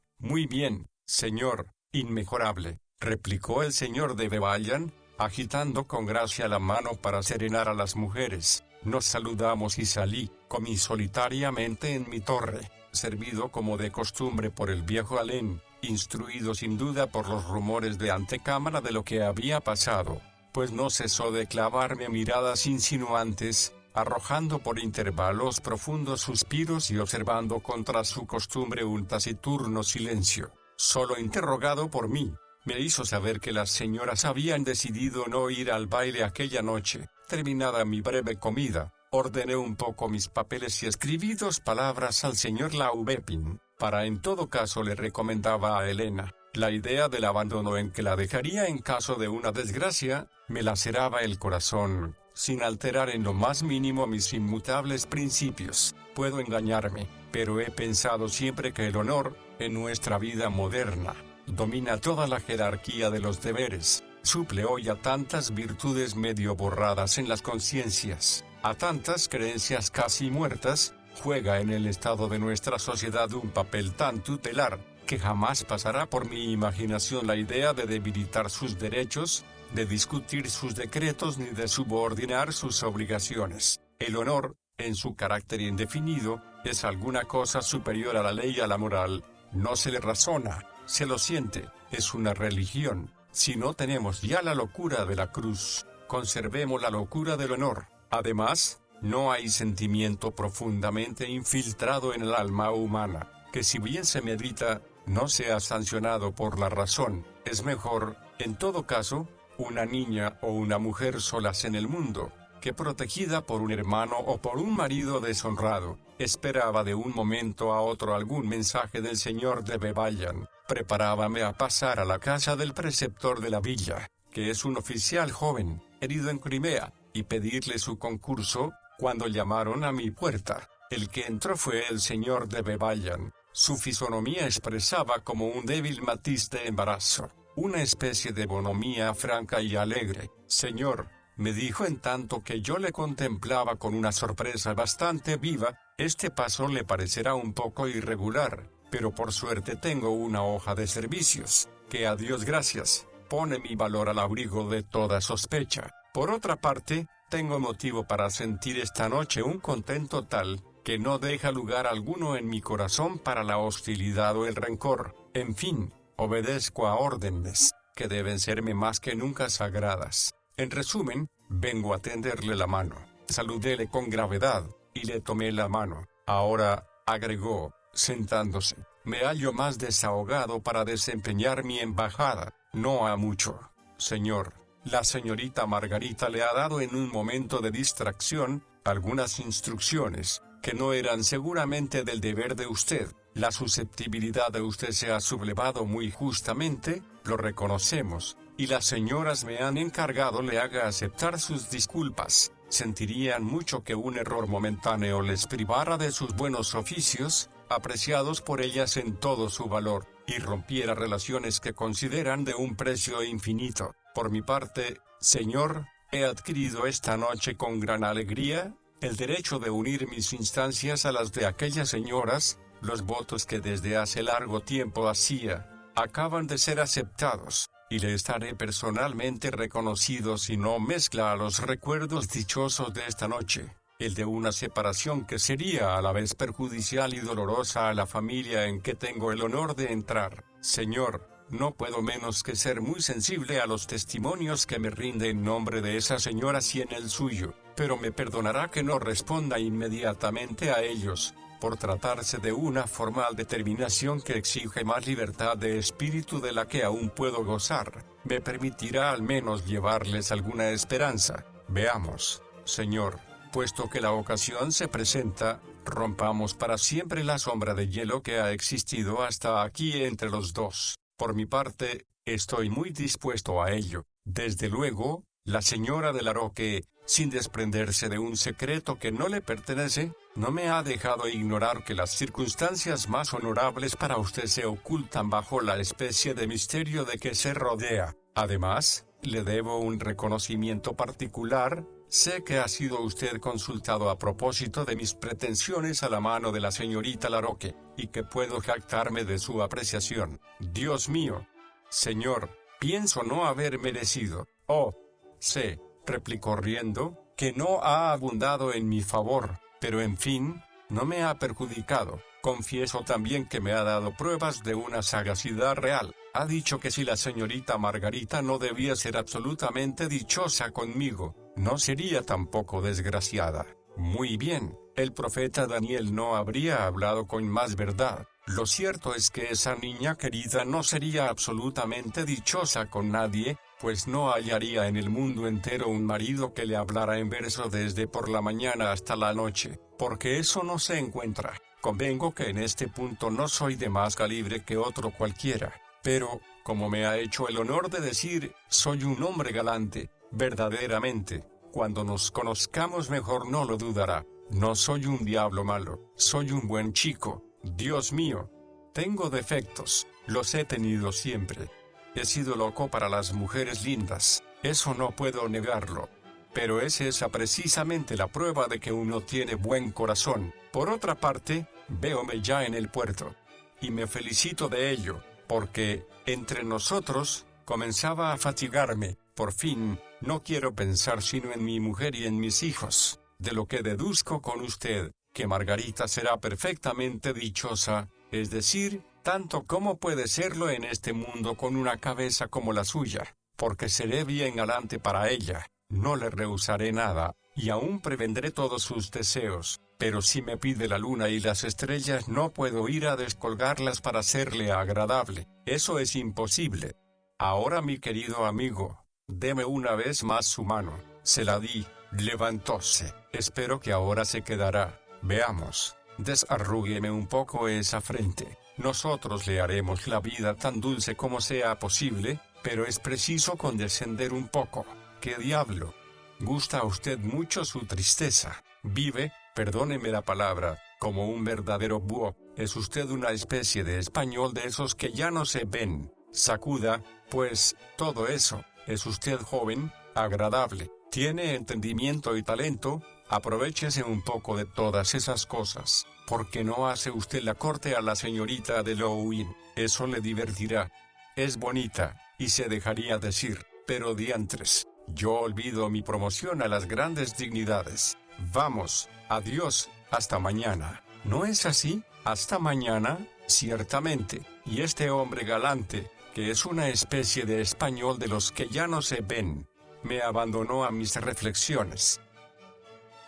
señor, inmejorable, replicó el señor de Bevallan, agitando con gracia la mano para serenar a las mujeres. Nos saludamos y salí, comí solitariamente en mi torre, servido como de costumbre por el viejo Alén, instruido sin duda por los rumores de antecámara de lo que había pasado, pues no cesó de clavarme miradas insinuantes, arrojando por intervalos profundos suspiros y observando contra su costumbre un taciturno silencio. Solo interrogado por mí, me hizo saber que las señoras habían decidido no ir al baile aquella noche. Terminada mi breve comida, ordené un poco mis papeles y escribí 2 palabras al señor Laubepin, para en todo caso le recomendaba a Helena. La idea del abandono en que la dejaría en caso de una desgracia, me laceraba el corazón, sin alterar en lo más mínimo mis inmutables principios. Puedo engañarme, pero he pensado siempre que el honor, en nuestra vida moderna, domina toda la jerarquía de los deberes, suple hoy a tantas virtudes medio borradas en las conciencias, a tantas creencias casi muertas, juega en el estado de nuestra sociedad un papel tan tutelar, que jamás pasará por mi imaginación la idea de debilitar sus derechos, de discutir sus decretos ni de subordinar sus obligaciones. El honor, en su carácter indefinido, es alguna cosa superior a la ley y a la moral. No se le razona, se lo siente, es una religión. Si no tenemos ya la locura de la cruz, conservemos la locura del honor. Además, no hay sentimiento profundamente infiltrado en el alma humana, que si bien se medita, no sea sancionado por la razón. Es mejor, en todo caso, una niña o una mujer solas en el mundo, que protegida por un hermano o por un marido deshonrado. Esperaba de un momento a otro algún mensaje del señor de Bevallan. Preparábame a pasar a la casa del preceptor de la villa, que es un oficial joven, herido en Crimea, y pedirle su concurso, cuando llamaron a mi puerta. El que entró fue el señor de Bevallan. Su fisonomía expresaba como un débil matiz de embarazo, una especie de bonomía franca y alegre. Señor, me dijo en tanto que yo le contemplaba con una sorpresa bastante viva, este paso le parecerá un poco irregular, pero por suerte tengo una hoja de servicios, que a Dios gracias, pone mi valor al abrigo de toda sospecha. Por otra parte, tengo motivo para sentir esta noche un contento tal, que no deja lugar alguno en mi corazón para la hostilidad o el rencor. En fin, obedezco a órdenes, que deben serme más que nunca sagradas. En resumen, vengo a tenderle la mano. Saludéle con gravedad, y le tomé la mano. Ahora, agregó, sentándose, me hallo más desahogado para desempeñar mi embajada. No ha mucho, señor. La señorita Margarita le ha dado en un momento de distracción, algunas instrucciones, que no eran seguramente del deber de usted. La susceptibilidad de usted se ha sublevado muy justamente, lo reconocemos, y las señoras me han encargado le haga aceptar sus disculpas. Sentirían mucho que un error momentáneo les privara de sus buenos oficios, apreciados por ellas en todo su valor, y rompiera relaciones que consideran de un precio infinito. Por mi parte, señor, he adquirido esta noche con gran alegría el derecho de unir mis instancias a las de aquellas señoras. Los votos que desde hace largo tiempo hacía, acaban de ser aceptados, y le estaré personalmente reconocido si no mezcla a los recuerdos dichosos de esta noche, el de una separación que sería a la vez perjudicial y dolorosa a la familia en que tengo el honor de entrar. Señor, no puedo menos que ser muy sensible a los testimonios que me rinde en nombre de esas señoras y en el suyo, pero me perdonará que no responda inmediatamente a ellos. por tratarse de una formal determinación que exige más libertad de espíritu de la que aún puedo gozar, me permitirá al menos llevarles alguna esperanza. Veamos, Señor, puesto que la ocasión se presenta, rompamos para siempre la sombra de hielo que ha existido hasta aquí entre los dos. Por mi parte, estoy muy dispuesto a ello. Desde luego, la señora de Laroque, sin desprenderse de un secreto que no le pertenece, no me ha dejado ignorar que las circunstancias más honorables para usted se ocultan bajo la especie de misterio de que se rodea. Además, le debo un reconocimiento particular. Sé que ha sido usted consultado a propósito de mis pretensiones a la mano de la señorita Laroque, y que puedo jactarme de su apreciación. Dios mío, señor, pienso no haber merecido. Oh, sé, replicó riendo, que no ha abundado en mi favor, pero en fin, no me ha perjudicado. Confieso también que me ha dado pruebas de una sagacidad real. Ha dicho que si la señorita Margarita no debía ser absolutamente dichosa conmigo, no sería tampoco desgraciada. Muy bien, el profeta Daniel no habría hablado con más verdad. Lo cierto es que esa niña querida no sería absolutamente dichosa con nadie, pues no hallaría en el mundo entero un marido que le hablara en verso desde por la mañana hasta la noche, porque eso no se encuentra. Convengo que en este punto no soy de más calibre que otro cualquiera, pero, como me ha hecho el honor de decir, soy un hombre galante, verdaderamente. Cuando nos conozcamos mejor no lo dudará. No soy un diablo malo, soy un buen chico. Dios mío, tengo defectos, los he tenido siempre. He sido loco para las mujeres lindas, eso no puedo negarlo. Pero es esa precisamente la prueba de que uno tiene buen corazón. Por otra parte, véome ya en el puerto. Y me felicito de ello, porque, entre nosotros, comenzaba a fatigarme. Por fin, no quiero pensar sino en mi mujer y en mis hijos. De lo que deduzco con usted, que Margarita será perfectamente dichosa, es decir, tanto como puede serlo en este mundo con una cabeza como la suya, porque seré bien galante para ella, no le rehusaré nada, y aún prevendré todos sus deseos, pero si me pide la luna y las estrellas no puedo ir a descolgarlas para serle agradable, eso es imposible. Ahora mi querido amigo, deme una vez más su mano. Se la di, levantóse, espero que ahora se quedará. Veamos, desarrúgueme un poco esa frente. Nosotros le haremos la vida tan dulce como sea posible, pero es preciso condescender un poco. ¿Qué diablo? Gusta a usted mucho su tristeza. Vive, perdóneme la palabra, como un verdadero búho. Es usted una especie de español de esos que ya no se ven. Sacuda, pues, todo eso. Es usted joven, agradable, tiene entendimiento y talento. Aprovéchese un poco de todas esas cosas. ¿Por qué no hace usted la corte a la señorita de Lowin? Eso le divertirá. Es bonita, y se dejaría decir, pero diantres, yo olvido mi promoción a las grandes dignidades. Vamos, adiós, hasta mañana. ¿No es así? Hasta mañana, ciertamente. Y este hombre galante, que es una especie de español de los que ya no se ven, me abandonó a mis reflexiones.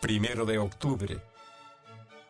1 de octubre.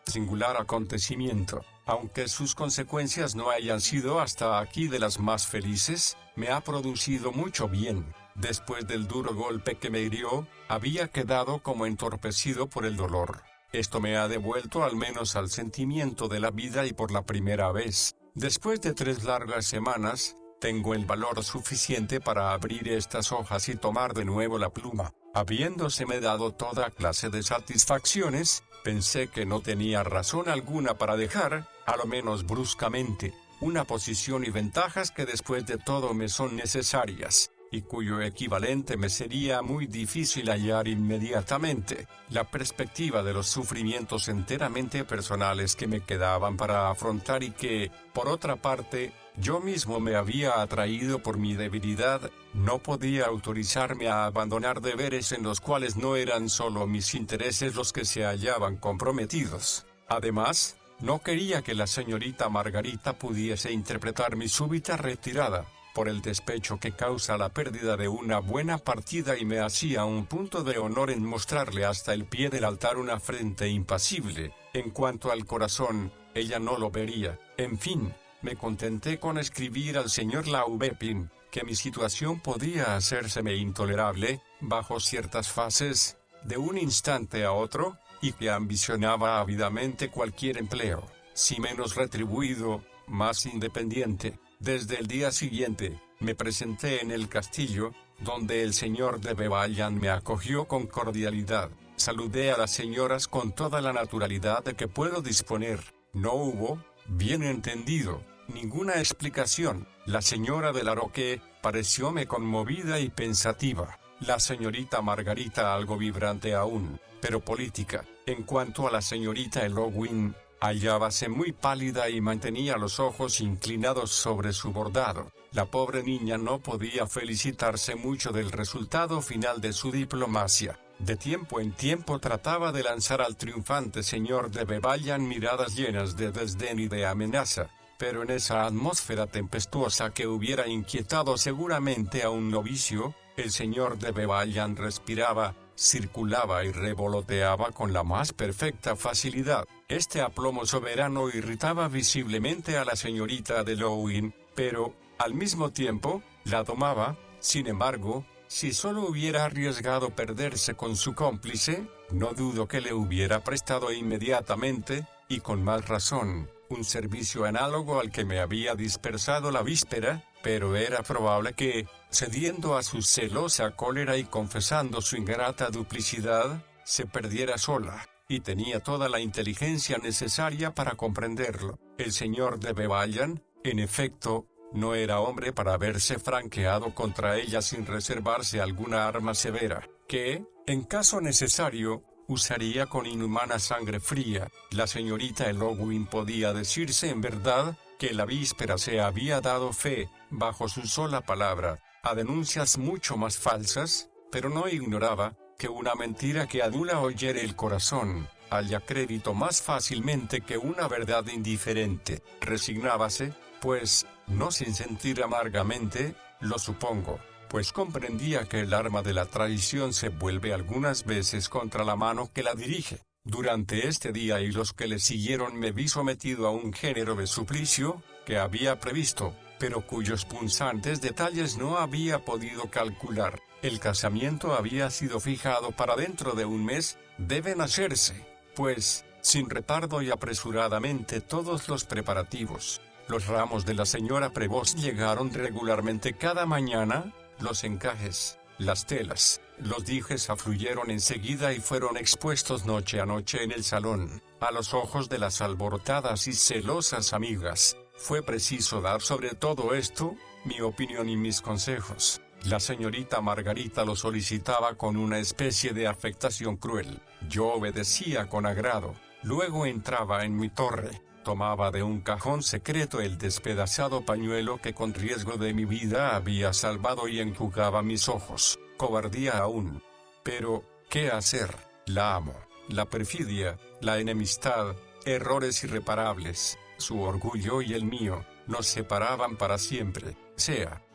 Singular acontecimiento, aunque sus consecuencias no hayan sido hasta aquí de las más felices, me ha producido mucho bien. Después del duro golpe que me hirió, había quedado como entorpecido por el dolor. Esto me ha devuelto al menos al sentimiento de la vida y por la primera vez, después de 3 largas semanas, tengo el valor suficiente para abrir estas hojas y tomar de nuevo la pluma. Habiéndoseme dado toda clase de satisfacciones, pensé que no tenía razón alguna para dejar, a lo menos bruscamente, una posición y ventajas que después de todo me son necesarias, y cuyo equivalente me sería muy difícil hallar inmediatamente. La perspectiva de los sufrimientos enteramente personales que me quedaban para afrontar y que, por otra parte, yo mismo me había atraído por mi debilidad, no podía autorizarme a abandonar deberes en los cuales no eran solo mis intereses los que se hallaban comprometidos. Además, no quería que la señorita Margarita pudiese interpretar mi súbita retirada por el despecho que causa la pérdida de una buena partida, y me hacía un punto de honor en mostrarle hasta el pie del altar una frente impasible. En cuanto al corazón, ella no lo vería. En fin, me contenté con escribir al señor Laubepin que mi situación podía hacérseme intolerable, bajo ciertas fases, de un instante a otro, y que ambicionaba ávidamente cualquier empleo, si menos retribuido, más independiente. Desde el día siguiente, me presenté en el castillo, donde el señor de Bevallan me acogió con cordialidad. Saludé a las señoras con toda la naturalidad de que puedo disponer. No hubo, bien entendido, ninguna explicación. La señora de Laroque parecióme conmovida y pensativa. La señorita Margarita algo vibrante aún, pero política. En cuanto a la señorita Elowin, hallábase muy pálida y mantenía los ojos inclinados sobre su bordado. La pobre niña no podía felicitarse mucho del resultado final de su diplomacia. De tiempo en tiempo trataba de lanzar al triunfante señor de Bevallan miradas llenas de desdén y de amenaza, pero en esa atmósfera tempestuosa que hubiera inquietado seguramente a un novicio, el señor de Bevallan respiraba, circulaba y revoloteaba con la más perfecta facilidad. Este aplomo soberano irritaba visiblemente a la señorita de Lowin, pero, al mismo tiempo, la domaba. Sin embargo, si solo hubiera arriesgado perderse con su cómplice, no dudo que le hubiera prestado inmediatamente, y con más razón, un servicio análogo al que me había dispensado la víspera, pero era probable que, cediendo a su celosa cólera y confesando su ingrata duplicidad, se perdiera sola, y tenía toda la inteligencia necesaria para comprenderlo. El señor de Bevallan, en efecto, no era hombre para haberse franqueado contra ella sin reservarse alguna arma severa, que, en caso necesario, usaría con inhumana sangre fría. La señorita Elowin podía decirse en verdad, que la víspera se había dado fe, bajo su sola palabra, a denuncias mucho más falsas, pero no ignoraba, que una mentira que adula o hiere el corazón, halla crédito más fácilmente que una verdad indiferente. Resignábase, pues, no sin sentir amargamente, lo supongo, pues comprendía que el arma de la traición se vuelve algunas veces contra la mano que la dirige. Durante este día y los que le siguieron me vi sometido a un género de suplicio, que había previsto, pero cuyos punzantes detalles no había podido calcular. El casamiento había sido fijado para dentro de un mes. Deben hacerse, pues, sin retardo y apresuradamente todos los preparativos. Los ramos de la señora Prevost llegaron regularmente cada mañana, los encajes, las telas, los dijes afluyeron enseguida y fueron expuestos noche a noche en el salón, a los ojos de las alborotadas y celosas amigas. Fue preciso dar sobre todo esto, mi opinión y mis consejos. La señorita Margarita lo solicitaba con una especie de afectación cruel. Yo obedecía con agrado. Luego entraba en mi torre, tomaba de un cajón secreto el despedazado pañuelo que con riesgo de mi vida había salvado y enjugaba mis ojos. Cobardía aún. Pero, ¿qué hacer? La amo. La perfidia, la enemistad, errores irreparables, su orgullo y el mío, nos separaban para siempre.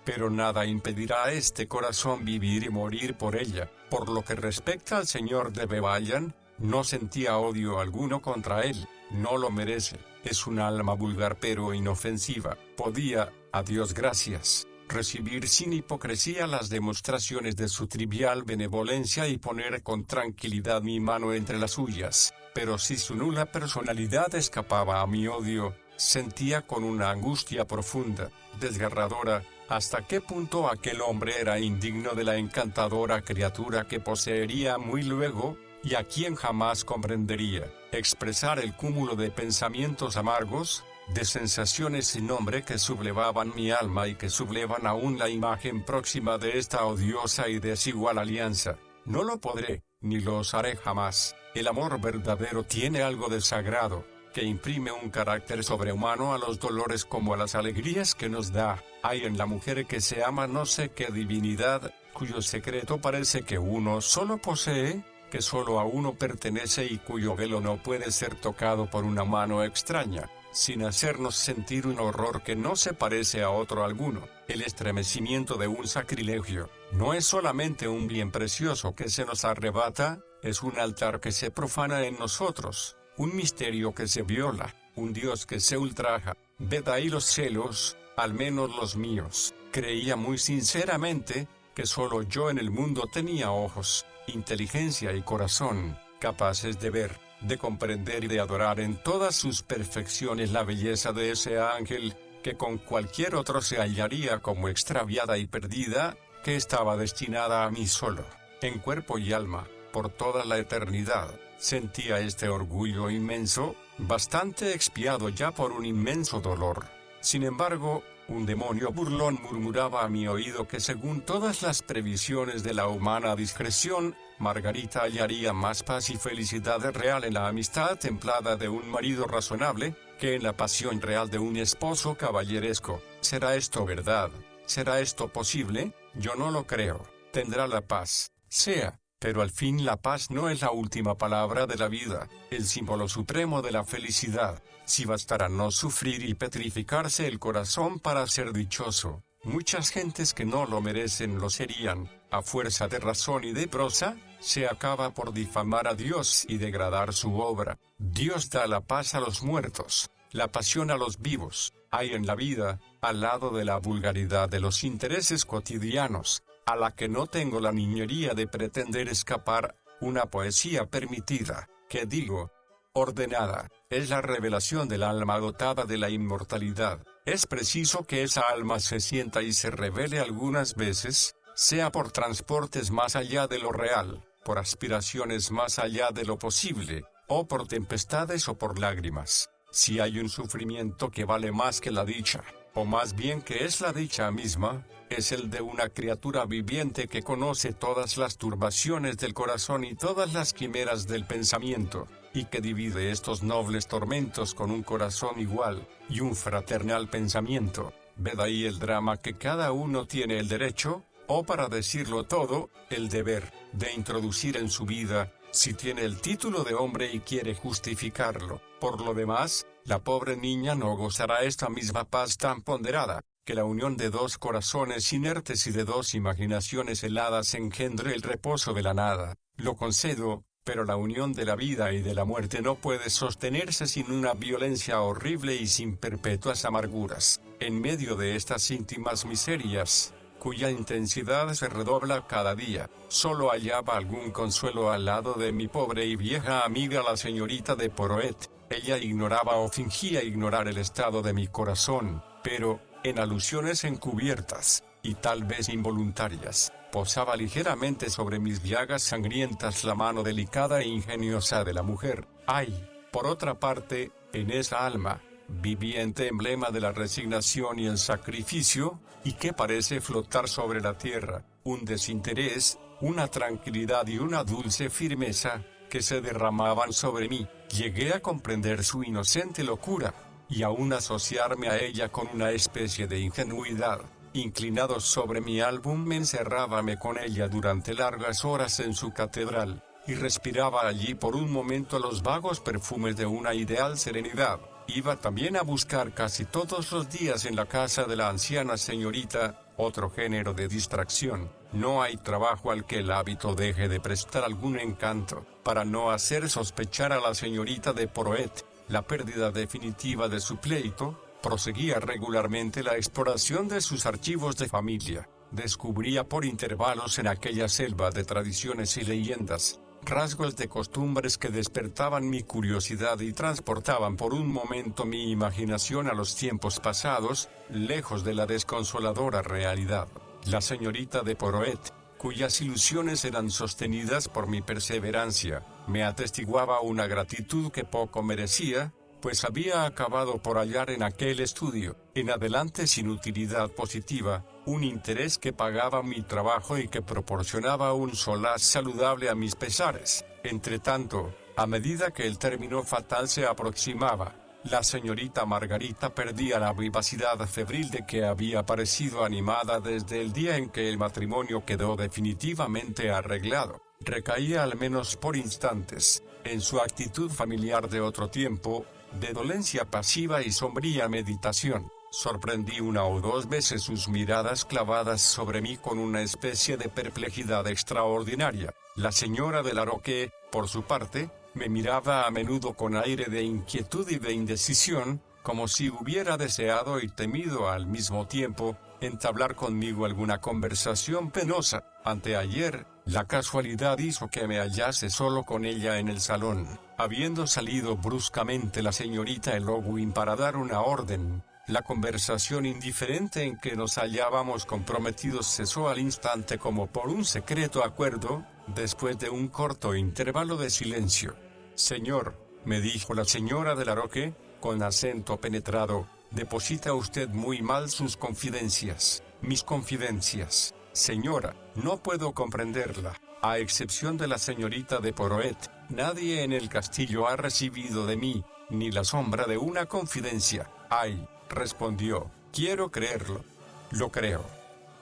Pero nada impedirá a este corazón vivir y morir por ella. Por lo que respecta al señor de Bevallan, no sentía odio alguno contra él. No lo merece. Es un alma vulgar pero inofensiva. Podía, a Dios gracias, recibir sin hipocresía las demostraciones de su trivial benevolencia y poner con tranquilidad mi mano entre las suyas. Pero si su nula personalidad escapaba a mi odio, sentía con una angustia profunda, desgarradora, hasta qué punto aquel hombre era indigno de la encantadora criatura que poseería muy luego, y a quien jamás comprendería. Expresar el cúmulo de pensamientos amargos, de sensaciones sin nombre que sublevaban mi alma y que sublevan aún la imagen próxima de esta odiosa y desigual alianza. No lo podré, ni lo osaré jamás. El amor verdadero tiene algo de sagrado, que imprime un carácter sobrehumano a los dolores como a las alegrías que nos da. Hay en la mujer que se ama no sé qué divinidad, cuyo secreto parece que uno solo posee, que solo a uno pertenece y cuyo velo no puede ser tocado por una mano extraña. sin hacernos sentir un horror que no se parece a otro alguno. El estremecimiento de un sacrilegio no es solamente un bien precioso que se nos arrebata, es un altar que se profana en nosotros, un misterio que se viola, un Dios que se ultraja. Ved ahí los celos, al menos los míos. Creía muy sinceramente que solo yo en el mundo tenía ojos, inteligencia y corazón, capaces de ver, de comprender y de adorar en todas sus perfecciones la belleza de ese ángel, que con cualquier otro se hallaría como extraviada y perdida, que estaba destinada a mí solo, en cuerpo y alma, por toda la eternidad. Sentía este orgullo inmenso, bastante expiado ya por un inmenso dolor. Sin embargo, un demonio burlón murmuraba a mi oído que según todas las previsiones de la humana discreción, Margarita hallaría más paz y felicidad real en la amistad templada de un marido razonable, que en la pasión real de un esposo caballeresco. ¿Será esto verdad? ¿Será esto posible? Yo no lo creo. Tendrá la paz. Sea. Pero al fin la paz no es la última palabra de la vida, el símbolo supremo de la felicidad. Si bastara no sufrir y petrificarse el corazón para ser dichoso, muchas gentes que no lo merecen lo serían. A fuerza de razón y de prosa, se acaba por difamar a Dios y degradar su obra. Dios da la paz a los muertos, la pasión a los vivos. Hay en la vida, al lado de la vulgaridad de los intereses cotidianos, a la que no tengo la niñería de pretender escapar, una poesía permitida, que digo, ordenada, es la revelación del alma dotada de la inmortalidad. Es preciso que esa alma se sienta y se revele algunas veces, sea por transportes más allá de lo real, por aspiraciones más allá de lo posible, o por tempestades o por lágrimas. Si hay un sufrimiento que vale más que la dicha, o más bien que es la dicha misma, es el de una criatura viviente que conoce todas las turbaciones del corazón y todas las quimeras del pensamiento, y que divide estos nobles tormentos con un corazón igual, y un fraternal pensamiento. Ved ahí el drama que cada uno tiene el derecho, o para decirlo todo, el deber, de introducir en su vida, si tiene el título de hombre y quiere justificarlo. Por lo demás, la pobre niña no gozará esta misma paz tan ponderada, que la unión de dos corazones inertes y de dos imaginaciones heladas engendre el reposo de la nada. Lo concedo, pero la unión de la vida y de la muerte no puede sostenerse sin una violencia horrible y sin perpetuas amarguras. En medio de estas íntimas miserias, cuya intensidad se redobla cada día, solo hallaba algún consuelo al lado de mi pobre y vieja amiga la señorita de Poroet. Ella ignoraba o fingía ignorar el estado de mi corazón, pero, en alusiones encubiertas, y tal vez involuntarias, posaba ligeramente sobre mis llagas sangrientas la mano delicada e ingeniosa de la mujer. Ay, por otra parte, en esa alma, viviente emblema de la resignación y el sacrificio, y que parece flotar sobre la tierra, un desinterés, una tranquilidad y una dulce firmeza, que se derramaban sobre mí. Llegué a comprender su inocente locura, y aún asociarme a ella con una especie de ingenuidad. Inclinado sobre mi álbum me encerrábame con ella durante largas horas en su catedral, y respiraba allí por un momento los vagos perfumes de una ideal serenidad. Iba también a buscar casi todos los días en la casa de la anciana señorita, otro género de distracción. No hay trabajo al que el hábito deje de prestar algún encanto, para no hacer sospechar a la señorita de Poroet la pérdida definitiva de su pleito. Proseguía regularmente la exploración de sus archivos de familia. Descubría por intervalos en aquella selva de tradiciones y leyendas, rasgos de costumbres que despertaban mi curiosidad y transportaban por un momento mi imaginación a los tiempos pasados, lejos de la desconsoladora realidad. La señorita de Poroet, cuyas ilusiones eran sostenidas por mi perseverancia, me atestiguaba una gratitud que poco merecía, pues había acabado por hallar en aquel estudio, en adelante sin utilidad positiva, un interés que pagaba mi trabajo y que proporcionaba un solaz saludable a mis pesares. Entretanto, a medida que el término fatal se aproximaba, la señorita Margarita perdía la vivacidad febril de que había parecido animada desde el día en que el matrimonio quedó definitivamente arreglado. Recaía al menos por instantes, en su actitud familiar de otro tiempo, de dolencia pasiva y sombría meditación. Sorprendí una o dos veces sus miradas clavadas sobre mí con una especie de perplejidad extraordinaria. La señora de Laroque, por su parte, me miraba a menudo con aire de inquietud y de indecisión, como si hubiera deseado y temido al mismo tiempo entablar conmigo alguna conversación penosa. Anteayer, la casualidad hizo que me hallase solo con ella en el salón, habiendo salido bruscamente la señorita Elowin para dar una orden. La conversación indiferente en que nos hallábamos comprometidos cesó al instante como por un secreto acuerdo, después de un corto intervalo de silencio. «Señor», me dijo la señora de Laroque, con acento penetrado, «deposita usted muy mal sus confidencias». «Mis confidencias, señora, no puedo comprenderla. A excepción de la señorita de Poroet, nadie en el castillo ha recibido de mí ni la sombra de una confidencia». «Ay», respondió, «quiero creerlo». «Lo creo.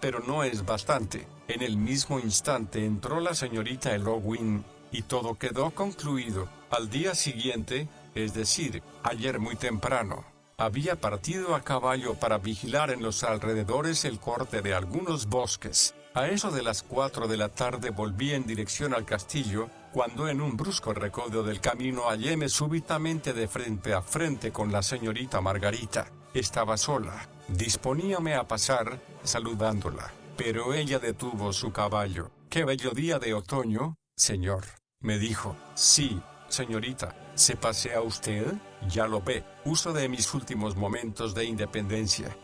Pero no es bastante». En el mismo instante entró la señorita Elowin, y todo quedó concluido. Al día siguiente, es decir, ayer muy temprano, había partido a caballo para vigilar en los alrededores el corte de algunos bosques. A eso de las 4 de la tarde volví en dirección al castillo, cuando en un brusco recodo del camino halléme súbitamente de frente a frente con la señorita Margarita. Estaba sola. Disponíame a pasar, saludándola, pero ella detuvo su caballo. «Qué bello día de otoño, señor», me dijo. «Sí, señorita. ¿Se pasea usted? Ya lo ve, uso de mis últimos momentos de independencia.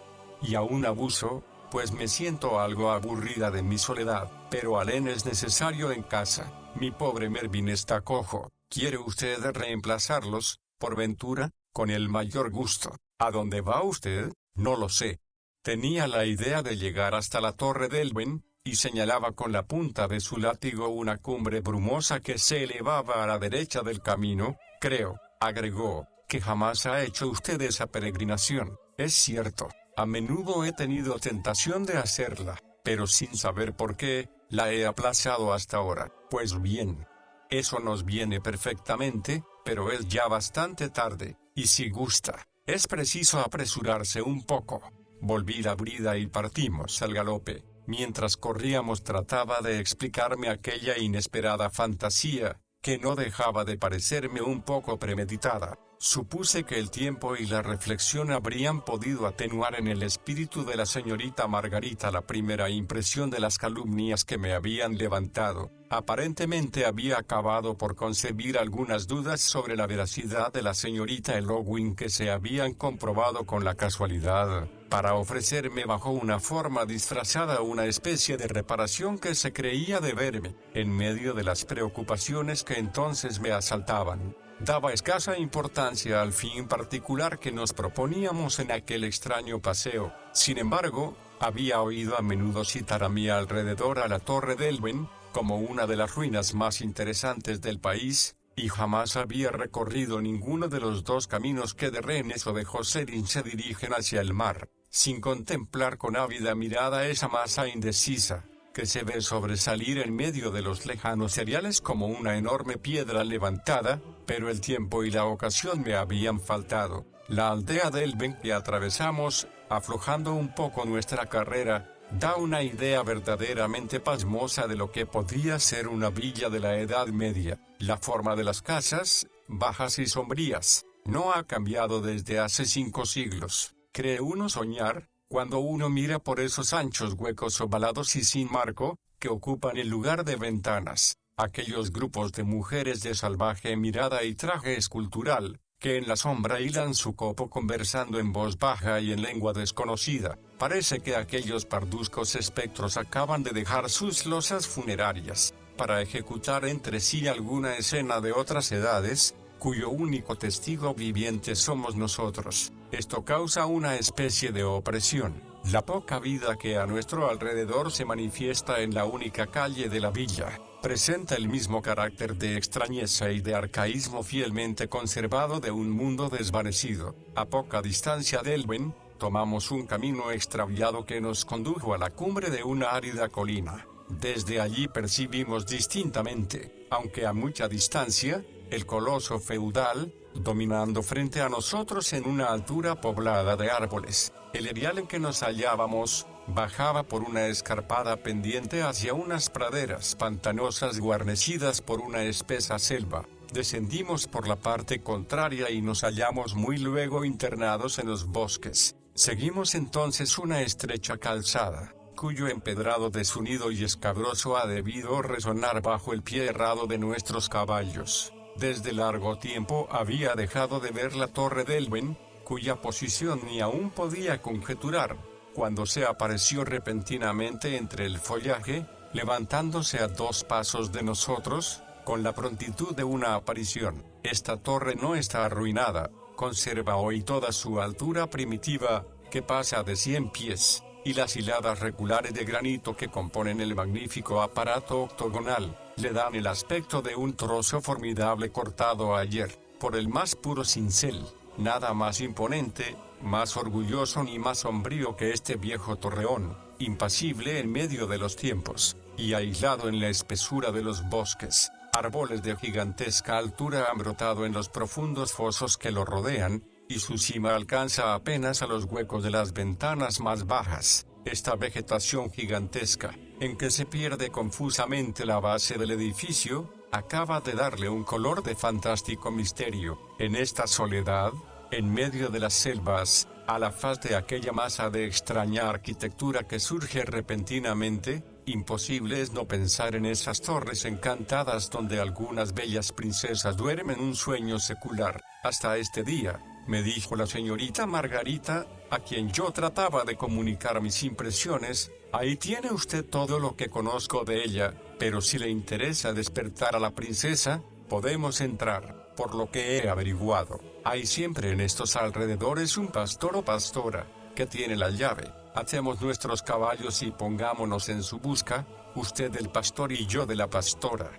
Y aún abuso, pues me siento algo aburrida de mi soledad, pero Alén es necesario en casa. Mi pobre Mervyn está cojo. ¿Quiere usted reemplazarlos, por ventura?» «Con el mayor gusto». «¿A dónde va usted?» «No lo sé». Tenía la idea de llegar hasta la torre de Elwen, y señalaba con la punta de su látigo una cumbre brumosa que se elevaba a la derecha del camino. «Creo», agregó, «que jamás ha hecho usted esa peregrinación». «Es cierto, a menudo he tenido tentación de hacerla, pero sin saber por qué, la he aplazado hasta ahora». «Pues bien, eso nos viene perfectamente, pero es ya bastante tarde, y si gusta, es preciso apresurarse un poco». Volví la brida y partimos al galope. Mientras corríamos trataba de explicarme aquella inesperada fantasía, que no dejaba de parecerme un poco premeditada. Supuse que el tiempo y la reflexión habrían podido atenuar en el espíritu de la señorita Margarita la primera impresión de las calumnias que me habían levantado. Aparentemente había acabado por concebir algunas dudas sobre la veracidad de la señorita Elowin que se habían comprobado con la casualidad, para ofrecerme bajo una forma disfrazada una especie de reparación que se creía deberme, en medio de las preocupaciones que entonces me asaltaban. Daba escasa importancia al fin particular que nos proponíamos en aquel extraño paseo. Sin embargo, había oído a menudo citar a mi alrededor a la torre de Elwen, como una de las ruinas más interesantes del país, y jamás había recorrido ninguno de los dos caminos que de Rennes o de Joselin se dirigen hacia el mar, sin contemplar con ávida mirada esa masa indecisa, que se ve sobresalir en medio de los lejanos cereales como una enorme piedra levantada, pero el tiempo y la ocasión me habían faltado. La aldea de Elven que atravesamos, aflojando un poco nuestra carrera, da una idea verdaderamente pasmosa de lo que podría ser una villa de la Edad Media. La forma de las casas, bajas y sombrías, no ha cambiado desde hace 5 siglos. ¿Cree uno soñar, cuando uno mira por esos anchos huecos ovalados y sin marco, que ocupan el lugar de ventanas, aquellos grupos de mujeres de salvaje mirada y traje escultural, que en la sombra hilan su copo conversando en voz baja y en lengua desconocida? Parece que aquellos parduzcos espectros acaban de dejar sus losas funerarias, para ejecutar entre sí alguna escena de otras edades, cuyo único testigo viviente somos nosotros. Esto causa una especie de opresión. La poca vida que a nuestro alrededor se manifiesta en la única calle de la villa, presenta el mismo carácter de extrañeza y de arcaísmo fielmente conservado de un mundo desvanecido. A poca distancia de Elwen, tomamos un camino extraviado que nos condujo a la cumbre de una árida colina. Desde allí percibimos distintamente, aunque a mucha distancia, el coloso feudal, dominando frente a nosotros en una altura poblada de árboles. El erial en que nos hallábamos, bajaba por una escarpada pendiente hacia unas praderas pantanosas guarnecidas por una espesa selva. Descendimos por la parte contraria y nos hallamos muy luego internados en los bosques. Seguimos entonces una estrecha calzada, cuyo empedrado desunido y escabroso ha debido resonar bajo el pie errado de nuestros caballos. Desde largo tiempo había dejado de ver la torre del Ven, cuya posición ni aún podía conjeturar, cuando se apareció repentinamente entre el follaje, levantándose a 2 pasos de nosotros, con la prontitud de una aparición. Esta torre no está arruinada, conserva hoy toda su altura primitiva, que pasa de 100 pies, y las hiladas regulares de granito que componen el magnífico aparato octogonal, le dan el aspecto de un trozo formidable cortado ayer, por el más puro cincel. Nada más imponente, más orgulloso ni más sombrío que este viejo torreón, impasible en medio de los tiempos, y aislado en la espesura de los bosques. Árboles de gigantesca altura han brotado en los profundos fosos que lo rodean, y su cima alcanza apenas a los huecos de las ventanas más bajas. Esta vegetación gigantesca, en que se pierde confusamente la base del edificio, acaba de darle un color de fantástico misterio. En esta soledad, en medio de las selvas, a la faz de aquella masa de extraña arquitectura que surge repentinamente, imposible es no pensar en esas torres encantadas donde algunas bellas princesas duermen un sueño secular. Hasta este día, me dijo la señorita Margarita, a quien yo trataba de comunicar mis impresiones, ahí tiene usted todo lo que conozco de ella, pero si le interesa despertar a la princesa, podemos entrar. Por lo que he averiguado, hay siempre en estos alrededores un pastor o pastora, que tiene la llave. Atemos nuestros caballos y pongámonos en su busca, usted del pastor y yo de la pastora.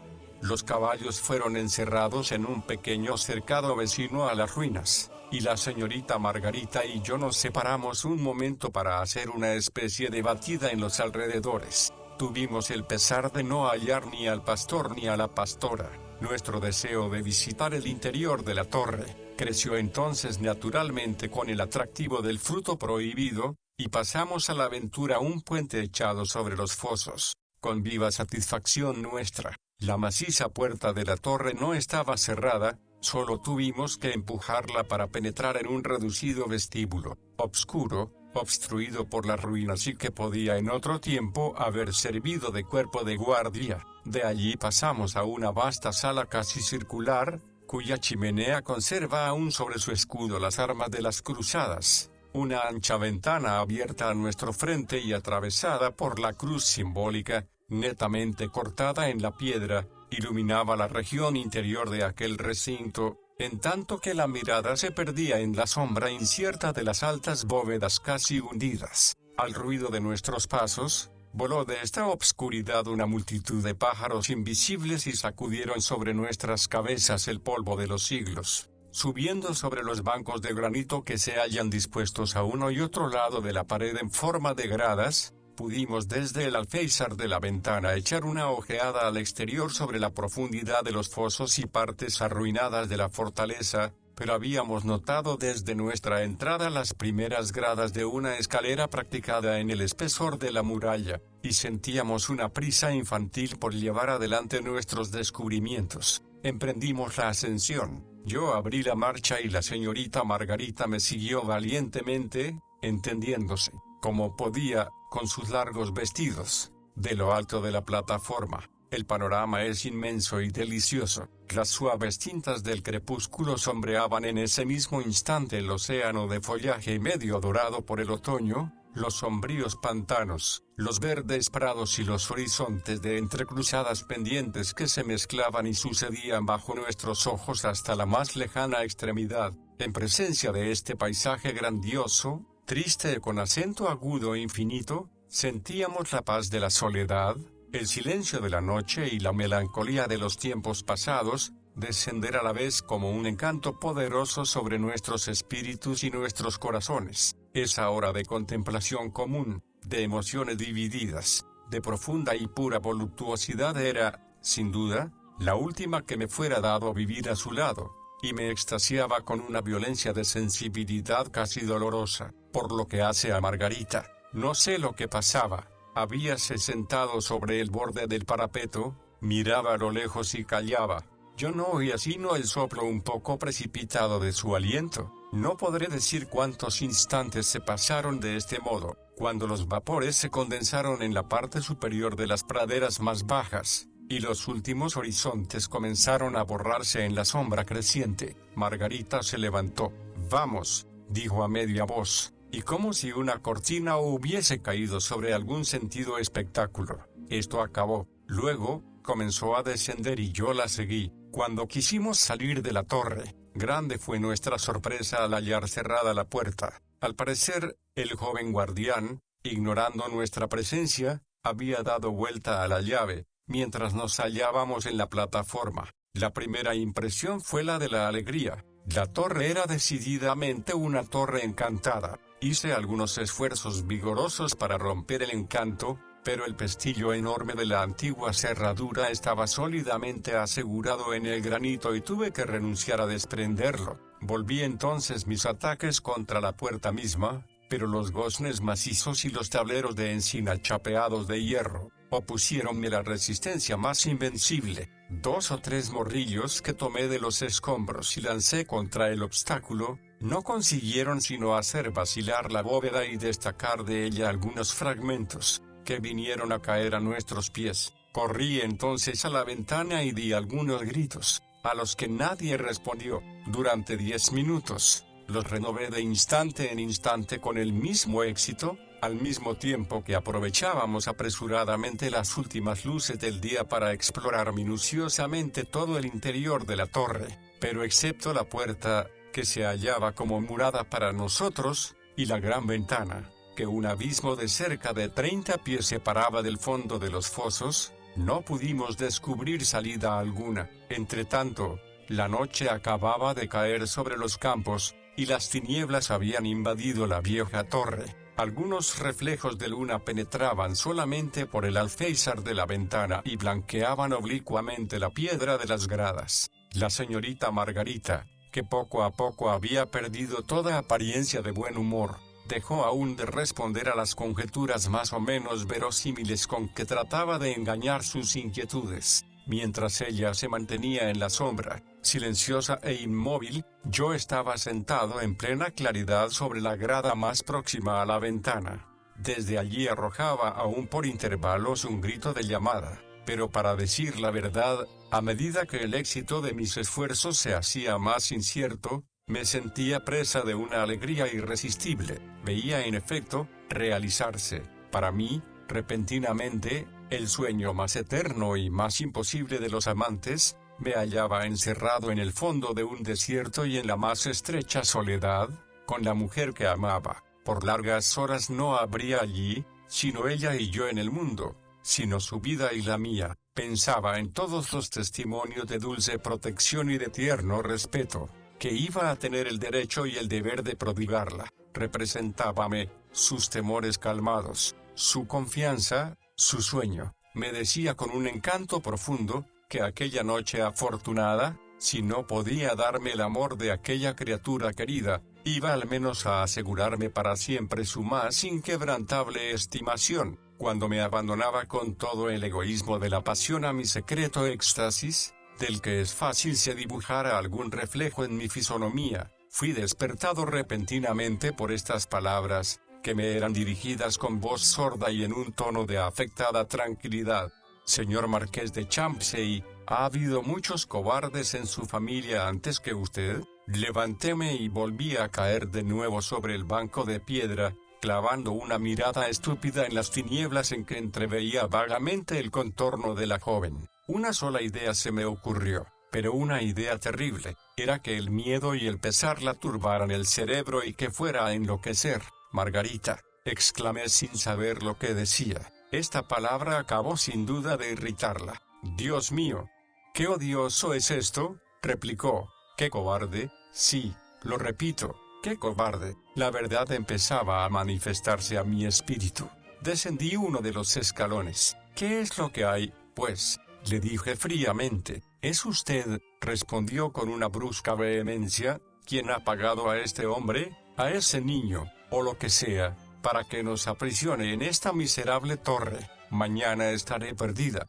Los caballos fueron encerrados en un pequeño cercado vecino a las ruinas, y la señorita Margarita y yo nos separamos un momento para hacer una especie de batida en los alrededores. Tuvimos el pesar de no hallar ni al pastor ni a la pastora. Nuestro deseo de visitar el interior de la torre creció entonces naturalmente con el atractivo del fruto prohibido, y pasamos a la aventura un puente echado sobre los fosos. Con viva satisfacción nuestra, la maciza puerta de la torre no estaba cerrada, solo tuvimos que empujarla para penetrar en un reducido vestíbulo, obscuro, obstruido por las ruinas y que podía en otro tiempo haber servido de cuerpo de guardia. De allí pasamos a una vasta sala casi circular, cuya chimenea conserva aún sobre su escudo las armas de las cruzadas. Una ancha ventana abierta a nuestro frente y atravesada por la cruz simbólica, netamente cortada en la piedra, iluminaba la región interior de aquel recinto, en tanto que la mirada se perdía en la sombra incierta de las altas bóvedas casi hundidas. Al ruido de nuestros pasos, voló de esta obscuridad una multitud de pájaros invisibles y sacudieron sobre nuestras cabezas el polvo de los siglos. Subiendo sobre los bancos de granito que se hallan dispuestos a uno y otro lado de la pared en forma de gradas, pudimos desde el alféizar de la ventana echar una ojeada al exterior sobre la profundidad de los fosos y partes arruinadas de la fortaleza, pero habíamos notado desde nuestra entrada las primeras gradas de una escalera practicada en el espesor de la muralla, y sentíamos una prisa infantil por llevar adelante nuestros descubrimientos. Emprendimos la ascensión. Yo abrí la marcha y la señorita Margarita me siguió valientemente, entendiéndose, como podía, con sus largos vestidos. De lo alto de la plataforma, el panorama es inmenso y delicioso. Las suaves tintas del crepúsculo sombreaban en ese mismo instante el océano de follaje medio dorado por el otoño, los sombríos pantanos, los verdes prados y los horizontes de entrecruzadas pendientes que se mezclaban y sucedían bajo nuestros ojos hasta la más lejana extremidad. En presencia de este paisaje grandioso, triste con acento agudo e infinito, sentíamos la paz de la soledad, el silencio de la noche y la melancolía de los tiempos pasados, descender a la vez como un encanto poderoso sobre nuestros espíritus y nuestros corazones. Esa hora de contemplación común, de emociones divididas, de profunda y pura voluptuosidad era, sin duda, la última que me fuera dado vivir a su lado, y me extasiaba con una violencia de sensibilidad casi dolorosa. Por lo que hace a Margarita, no sé lo que pasaba. Habíase sentado sobre el borde del parapeto, miraba a lo lejos y callaba. Yo no oía sino el soplo un poco precipitado de su aliento. No podré decir cuántos instantes se pasaron de este modo, cuando los vapores se condensaron en la parte superior de las praderas más bajas, y los últimos horizontes comenzaron a borrarse en la sombra creciente. Margarita se levantó. «Vamos», dijo a media voz, y como si una cortina hubiese caído sobre algún sentido espectáculo. Esto acabó. Luego, comenzó a descender y yo la seguí. Cuando quisimos salir de la torre, grande fue nuestra sorpresa al hallar cerrada la puerta. Al parecer, el joven guardián, ignorando nuestra presencia, había dado vuelta a la llave, mientras nos hallábamos en la plataforma. La primera impresión fue la de la alegría. La torre era decididamente una torre encantada. Hice algunos esfuerzos vigorosos para romper el encanto, pero el pestillo enorme de la antigua cerradura estaba sólidamente asegurado en el granito y tuve que renunciar a desprenderlo. Volví entonces mis ataques contra la puerta misma, pero los goznes macizos y los tableros de encina chapeados de hierro opusiéronme la resistencia más invencible. 2 o 3 morrillos que tomé de los escombros y lancé contra el obstáculo, no consiguieron sino hacer vacilar la bóveda y destacar de ella algunos fragmentos, que vinieron a caer a nuestros pies. Corrí entonces a la ventana y di algunos gritos, a los que nadie respondió. Durante 10 minutos, los renové de instante en instante con el mismo éxito, al mismo tiempo que aprovechábamos apresuradamente las últimas luces del día para explorar minuciosamente todo el interior de la torre, pero excepto la puerta, que se hallaba como murada para nosotros, y la gran ventana, que un abismo de cerca de 30 pies separaba del fondo de los fosos, no pudimos descubrir salida alguna. Entretanto, la noche acababa de caer sobre los campos, y las tinieblas habían invadido la vieja torre. Algunos reflejos de luna penetraban solamente por el alféizar de la ventana y blanqueaban oblicuamente la piedra de las gradas. La señorita Margarita, que poco a poco había perdido toda apariencia de buen humor, dejó aún de responder a las conjeturas más o menos verosímiles con que trataba de engañar sus inquietudes. Mientras ella se mantenía en la sombra, silenciosa e inmóvil, yo estaba sentado en plena claridad sobre la grada más próxima a la ventana. Desde allí arrojaba aún por intervalos un grito de llamada, pero para decir la verdad, a medida que el éxito de mis esfuerzos se hacía más incierto, me sentía presa de una alegría irresistible. Veía en efecto realizarse, para mí, repentinamente, el sueño más eterno y más imposible de los amantes. Me hallaba encerrado en el fondo de un desierto y en la más estrecha soledad, con la mujer que amaba. Por largas horas no habría allí, sino ella y yo en el mundo, sino su vida y la mía. Pensaba en todos los testimonios de dulce protección y de tierno respeto, que iba a tener el derecho y el deber de prodigarla. Representábame sus temores calmados, su confianza, su sueño. Me decía con un encanto profundo, que aquella noche afortunada, si no podía darme el amor de aquella criatura querida, iba al menos a asegurarme para siempre su más inquebrantable estimación. Cuando me abandonaba con todo el egoísmo de la pasión a mi secreto éxtasis, del que es fácil se dibujara algún reflejo en mi fisonomía, fui despertado repentinamente por estas palabras, que me eran dirigidas con voz sorda y en un tono de afectada tranquilidad. Señor Marqués de Champsey, ¿ha habido muchos cobardes en su familia antes que usted? Levantéme y volví a caer de nuevo sobre el banco de piedra, clavando una mirada estúpida en las tinieblas en que entreveía vagamente el contorno de la joven. Una sola idea se me ocurrió, pero una idea terrible, era que el miedo y el pesar la turbaran el cerebro y que fuera a enloquecer. Margarita, exclamé sin saber lo que decía. Esta palabra acabó sin duda de irritarla. Dios mío, qué odioso es esto, replicó. Qué cobarde, sí, lo repito, qué cobarde. La verdad empezaba a manifestarse a mi espíritu. Descendí uno de los escalones. ¿Qué es lo que hay, pues? le dije fríamente. ¿Es usted, respondió con una brusca vehemencia, quien ha pagado a este hombre, a ese niño, o lo que sea, para que nos aprisione en esta miserable torre? Mañana estaré perdida,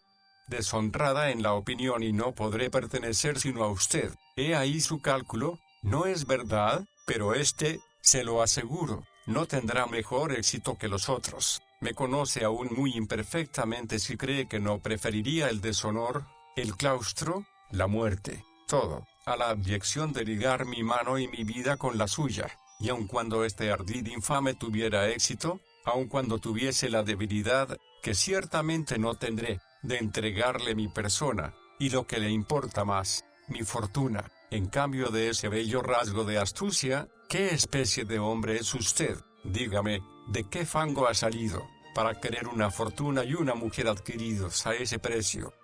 deshonrada en la opinión y no podré pertenecer sino a usted. He ahí su cálculo, no es verdad, pero se lo aseguro, no tendrá mejor éxito que los otros. Me conoce aún muy imperfectamente si cree que no preferiría el deshonor, el claustro, la muerte, todo, a la abyección de ligar mi mano y mi vida con la suya. Y aun cuando este ardid infame tuviera éxito, aun cuando tuviese la debilidad, que ciertamente no tendré, de entregarle mi persona, y lo que le importa más, mi fortuna, en cambio de ese bello rasgo de astucia, ¿qué especie de hombre es usted? Dígame, ¿de qué fango ha salido, para querer una fortuna y una mujer adquiridos a ese precio?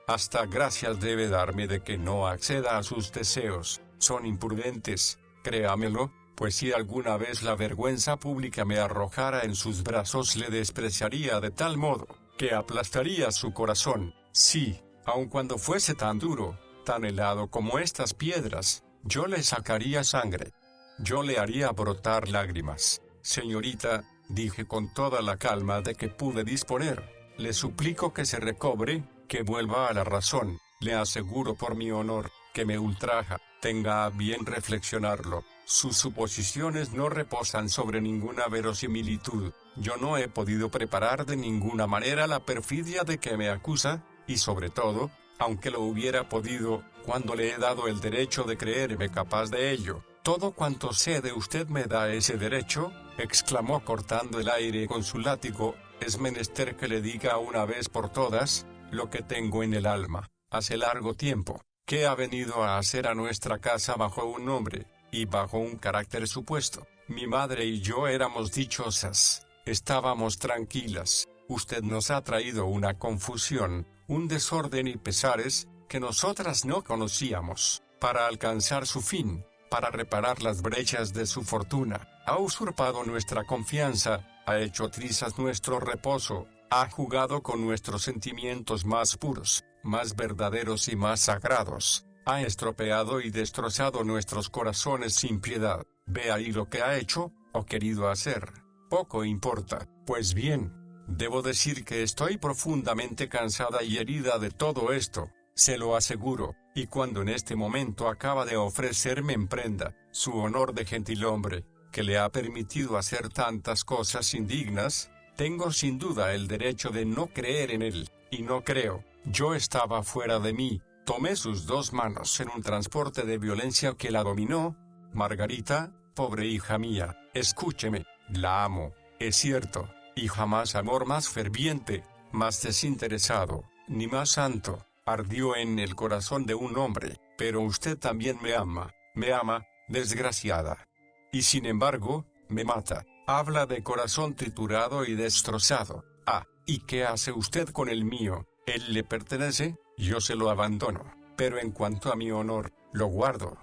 Hasta gracias debe darme de que no acceda a sus deseos, son imprudentes, créamelo, pues si alguna vez la vergüenza pública me arrojara en sus brazos le despreciaría de tal modo, que aplastaría su corazón. Sí, aun cuando fuese tan duro, tan helado como estas piedras, yo le sacaría sangre. Yo le haría brotar lágrimas. Señorita, dije con toda la calma de que pude disponer, le suplico que se recobre, que vuelva a la razón, le aseguro por mi honor, que me ultraja, tenga a bien reflexionarlo. Sus suposiciones no reposan sobre ninguna verosimilitud. Yo no he podido preparar de ninguna manera la perfidia de que me acusa, y sobre todo, aunque lo hubiera podido, cuando le he dado el derecho de creerme capaz de ello. Todo cuanto sé de usted me da ese derecho, exclamó cortando el aire con su látigo. Es menester que le diga una vez por todas, lo que tengo en el alma. Hace largo tiempo, que ha venido a hacer a nuestra casa bajo un nombre, y bajo un carácter supuesto. Mi madre y yo éramos dichosas, estábamos tranquilas. Usted nos ha traído una confusión, un desorden y pesares, que nosotras no conocíamos. Para alcanzar su fin, para reparar las brechas de su fortuna, ha usurpado nuestra confianza, ha hecho trizas nuestro reposo, ha jugado con nuestros sentimientos más puros, más verdaderos y más sagrados. Ha estropeado y destrozado nuestros corazones sin piedad. Ve ahí lo que ha hecho, o querido hacer. Poco importa. Pues bien, debo decir que estoy profundamente cansada y herida de todo esto, se lo aseguro, y cuando en este momento acaba de ofrecerme en prenda, su honor de gentilhombre, que le ha permitido hacer tantas cosas indignas, tengo sin duda el derecho de no creer en él, y no creo. Yo estaba fuera de mí. Tomé sus dos manos en un transporte de violencia que la dominó. Margarita, pobre hija mía, escúcheme, la amo, es cierto, y jamás amor más ferviente, más desinteresado, ni más santo, ardió en el corazón de un hombre, pero usted también me ama, desgraciada. Y sin embargo, me mata, habla de corazón triturado y destrozado. ¿Y qué hace usted con el mío? ¿Él le pertenece? Yo se lo abandono, pero en cuanto a mi honor, lo guardo.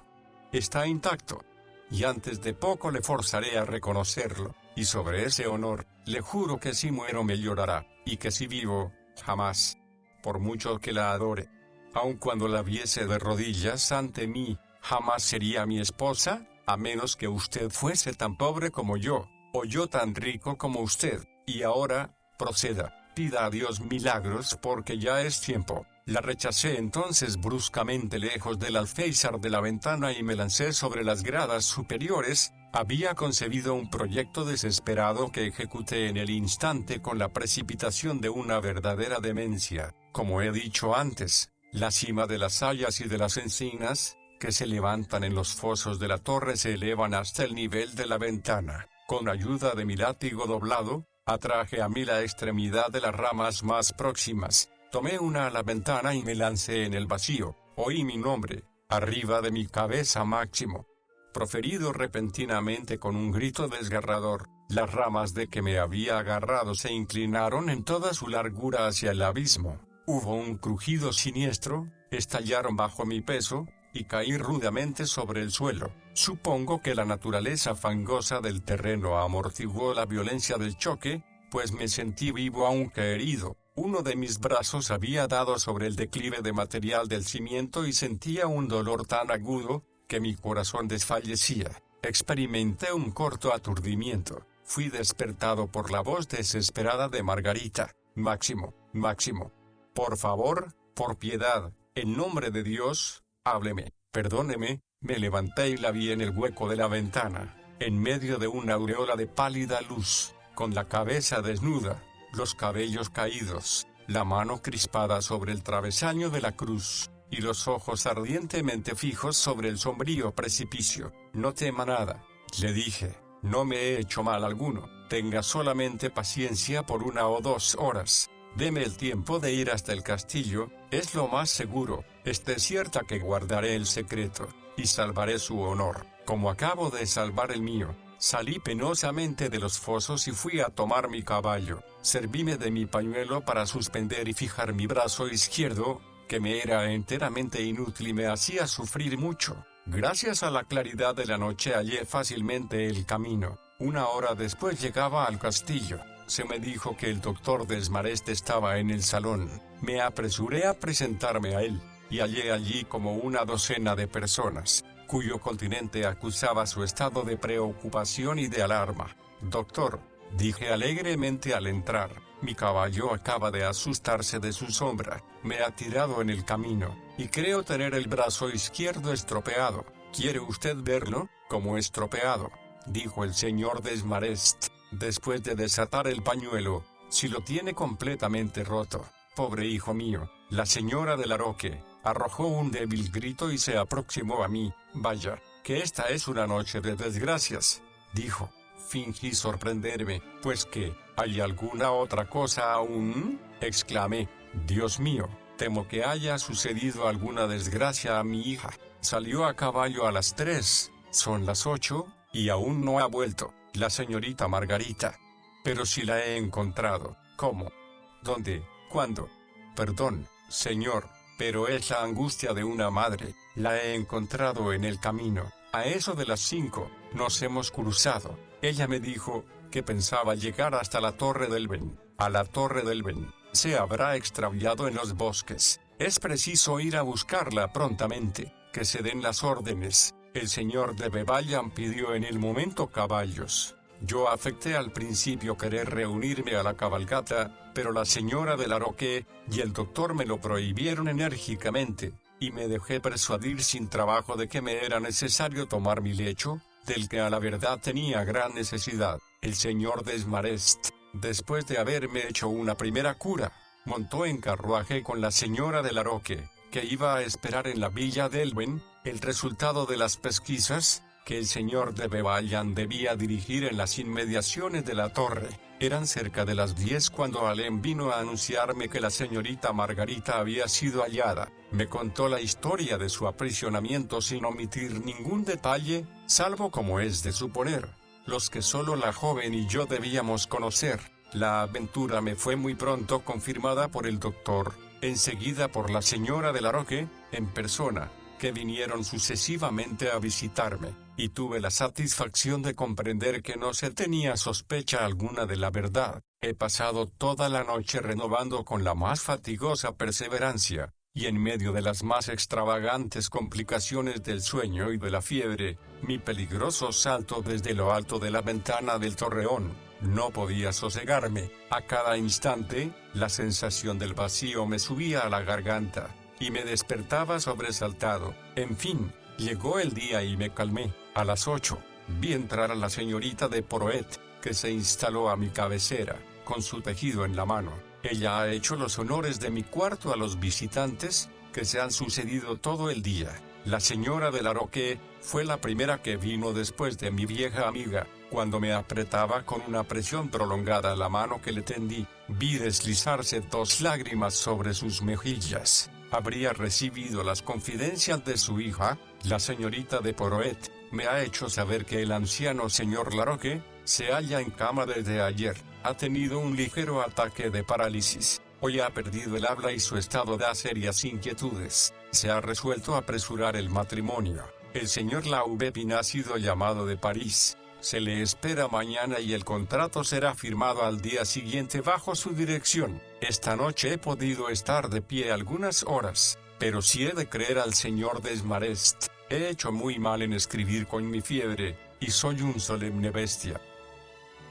Está intacto. Y antes de poco le forzaré a reconocerlo, y sobre ese honor, le juro que si muero me llorará, y que si vivo, jamás. Por mucho que la adore, aun cuando la viese de rodillas ante mí, jamás sería mi esposa, a menos que usted fuese tan pobre como yo, o yo tan rico como usted. Y ahora, proceda, pida a Dios milagros porque ya es tiempo. La rechacé entonces bruscamente lejos del alféizar de la ventana y me lancé sobre las gradas superiores. Había concebido un proyecto desesperado que ejecuté en el instante con la precipitación de una verdadera demencia. Como he dicho antes, la cima de las hayas y de las encinas, que se levantan en los fosos de la torre, se elevan hasta el nivel de la ventana. Con ayuda de mi látigo doblado, atraje a mí la extremidad de las ramas más próximas. Tomé una a la ventana y me lancé en el vacío. Oí mi nombre, arriba de mi cabeza Máximo, proferido repentinamente con un grito desgarrador. Las ramas de que me había agarrado se inclinaron en toda su largura hacia el abismo. Hubo un crujido siniestro, estallaron bajo mi peso, y caí rudamente sobre el suelo. Supongo que la naturaleza fangosa del terreno amortiguó la violencia del choque, pues me sentí vivo aunque herido. Uno de mis brazos había dado sobre el declive de material del cimiento y sentía un dolor tan agudo, que mi corazón desfallecía. Experimenté un corto aturdimiento. Fui despertado por la voz desesperada de Margarita. Máximo, Máximo. Por favor, por piedad, en nombre de Dios, hábleme, perdóneme. Me levanté y la vi en el hueco de la ventana, en medio de una aureola de pálida luz, con la cabeza desnuda, los cabellos caídos, la mano crispada sobre el travesaño de la cruz, y los ojos ardientemente fijos sobre el sombrío precipicio. No tema nada, le dije, no me he hecho mal alguno, tenga solamente paciencia por 1 o 2 horas. Deme el tiempo de ir hasta el castillo, es lo más seguro, esté cierta que guardaré el secreto, y salvaré su honor, como acabo de salvar el mío. Salí penosamente de los fosos y fui a tomar mi caballo, servíme de mi pañuelo para suspender y fijar mi brazo izquierdo, que me era enteramente inútil y me hacía sufrir mucho. Gracias a la claridad de la noche hallé fácilmente el camino. 1 hora después llegaba al castillo. Se me dijo que el doctor Desmarest estaba en el salón. Me apresuré a presentarme a él, y hallé allí como 1 docena de personas, cuyo continente acusaba su estado de preocupación y de alarma. Doctor, dije alegremente al entrar, mi caballo acaba de asustarse de su sombra, me ha tirado en el camino, y creo tener el brazo izquierdo estropeado. ¿Quiere usted verlo, como estropeado?, dijo el señor Desmarest, después de desatar el pañuelo. Si lo tiene completamente roto. Pobre hijo mío. La señora de Laroque arrojó un débil grito y se aproximó a mí. Vaya, que esta es una noche de desgracias, dijo. Fingí sorprenderme. Pues qué, ¿hay alguna otra cosa aún?, exclamé. Dios mío, temo que haya sucedido alguna desgracia a mi hija. Salió a caballo a las 3, son las 8, y aún no ha vuelto, la señorita Margarita. Pero si la he encontrado. ¿Cómo? ¿Dónde? ¿Cuándo? Perdón, señor, pero es la angustia de una madre. La he encontrado en el camino, a eso de las 5, nos hemos cruzado. Ella me dijo que pensaba llegar hasta la Torre del Ben. A la Torre del Ben. Se habrá extraviado en los bosques. Es preciso ir a buscarla prontamente, que se den las órdenes. El señor de Bevallan pidió en el momento caballos. Yo afecté al principio querer reunirme a la cabalgata, pero la señora de Laroque y el doctor me lo prohibieron enérgicamente, y me dejé persuadir sin trabajo de que me era necesario tomar mi lecho, del que a la verdad tenía gran necesidad. El señor Desmarest, después de haberme hecho una primera cura, montó en carruaje con la señora de Laroque, que iba a esperar en la villa de Elben el resultado de las pesquisas que el señor de Bevallan debía dirigir en las inmediaciones de la torre. Eran cerca de las 10 cuando Alem vino a anunciarme que la señorita Margarita había sido hallada. Me contó la historia de su aprisionamiento sin omitir ningún detalle, salvo, como es de suponer, los que solo la joven y yo debíamos conocer. La aventura me fue muy pronto confirmada por el doctor, enseguida por la señora de Laroque, en persona, que vinieron sucesivamente a visitarme, y tuve la satisfacción de comprender que no se tenía sospecha alguna de la verdad. He pasado toda la noche renovando con la más fatigosa perseverancia, y en medio de las más extravagantes complicaciones del sueño y de la fiebre, mi peligroso salto desde lo alto de la ventana del torreón. No podía sosegarme. A cada instante, la sensación del vacío me subía a la garganta, y me despertaba sobresaltado. En fin, llegó el día y me calmé. A las 8, vi entrar a la señorita de Poroet, que se instaló a mi cabecera, con su tejido en la mano. Ella ha hecho los honores de mi cuarto a los visitantes, que se han sucedido todo el día. La señora de Laroque fue la primera que vino después de mi vieja amiga. Cuando me apretaba con una presión prolongada la mano que le tendí, vi deslizarse 2 lágrimas sobre sus mejillas. Habría recibido las confidencias de su hija. La señorita de Poroet me ha hecho saber que el anciano señor Laroque se halla en cama desde ayer. Ha tenido un ligero ataque de parálisis. Hoy ha perdido el habla y su estado da serias inquietudes. Se ha resuelto apresurar el matrimonio. El señor Laubepin ha sido llamado de París. Se le espera mañana y el contrato será firmado al día siguiente bajo su dirección. Esta noche he podido estar de pie algunas horas, pero si he de creer al señor Desmarest, he hecho muy mal en escribir con mi fiebre, y soy un solemne bestia.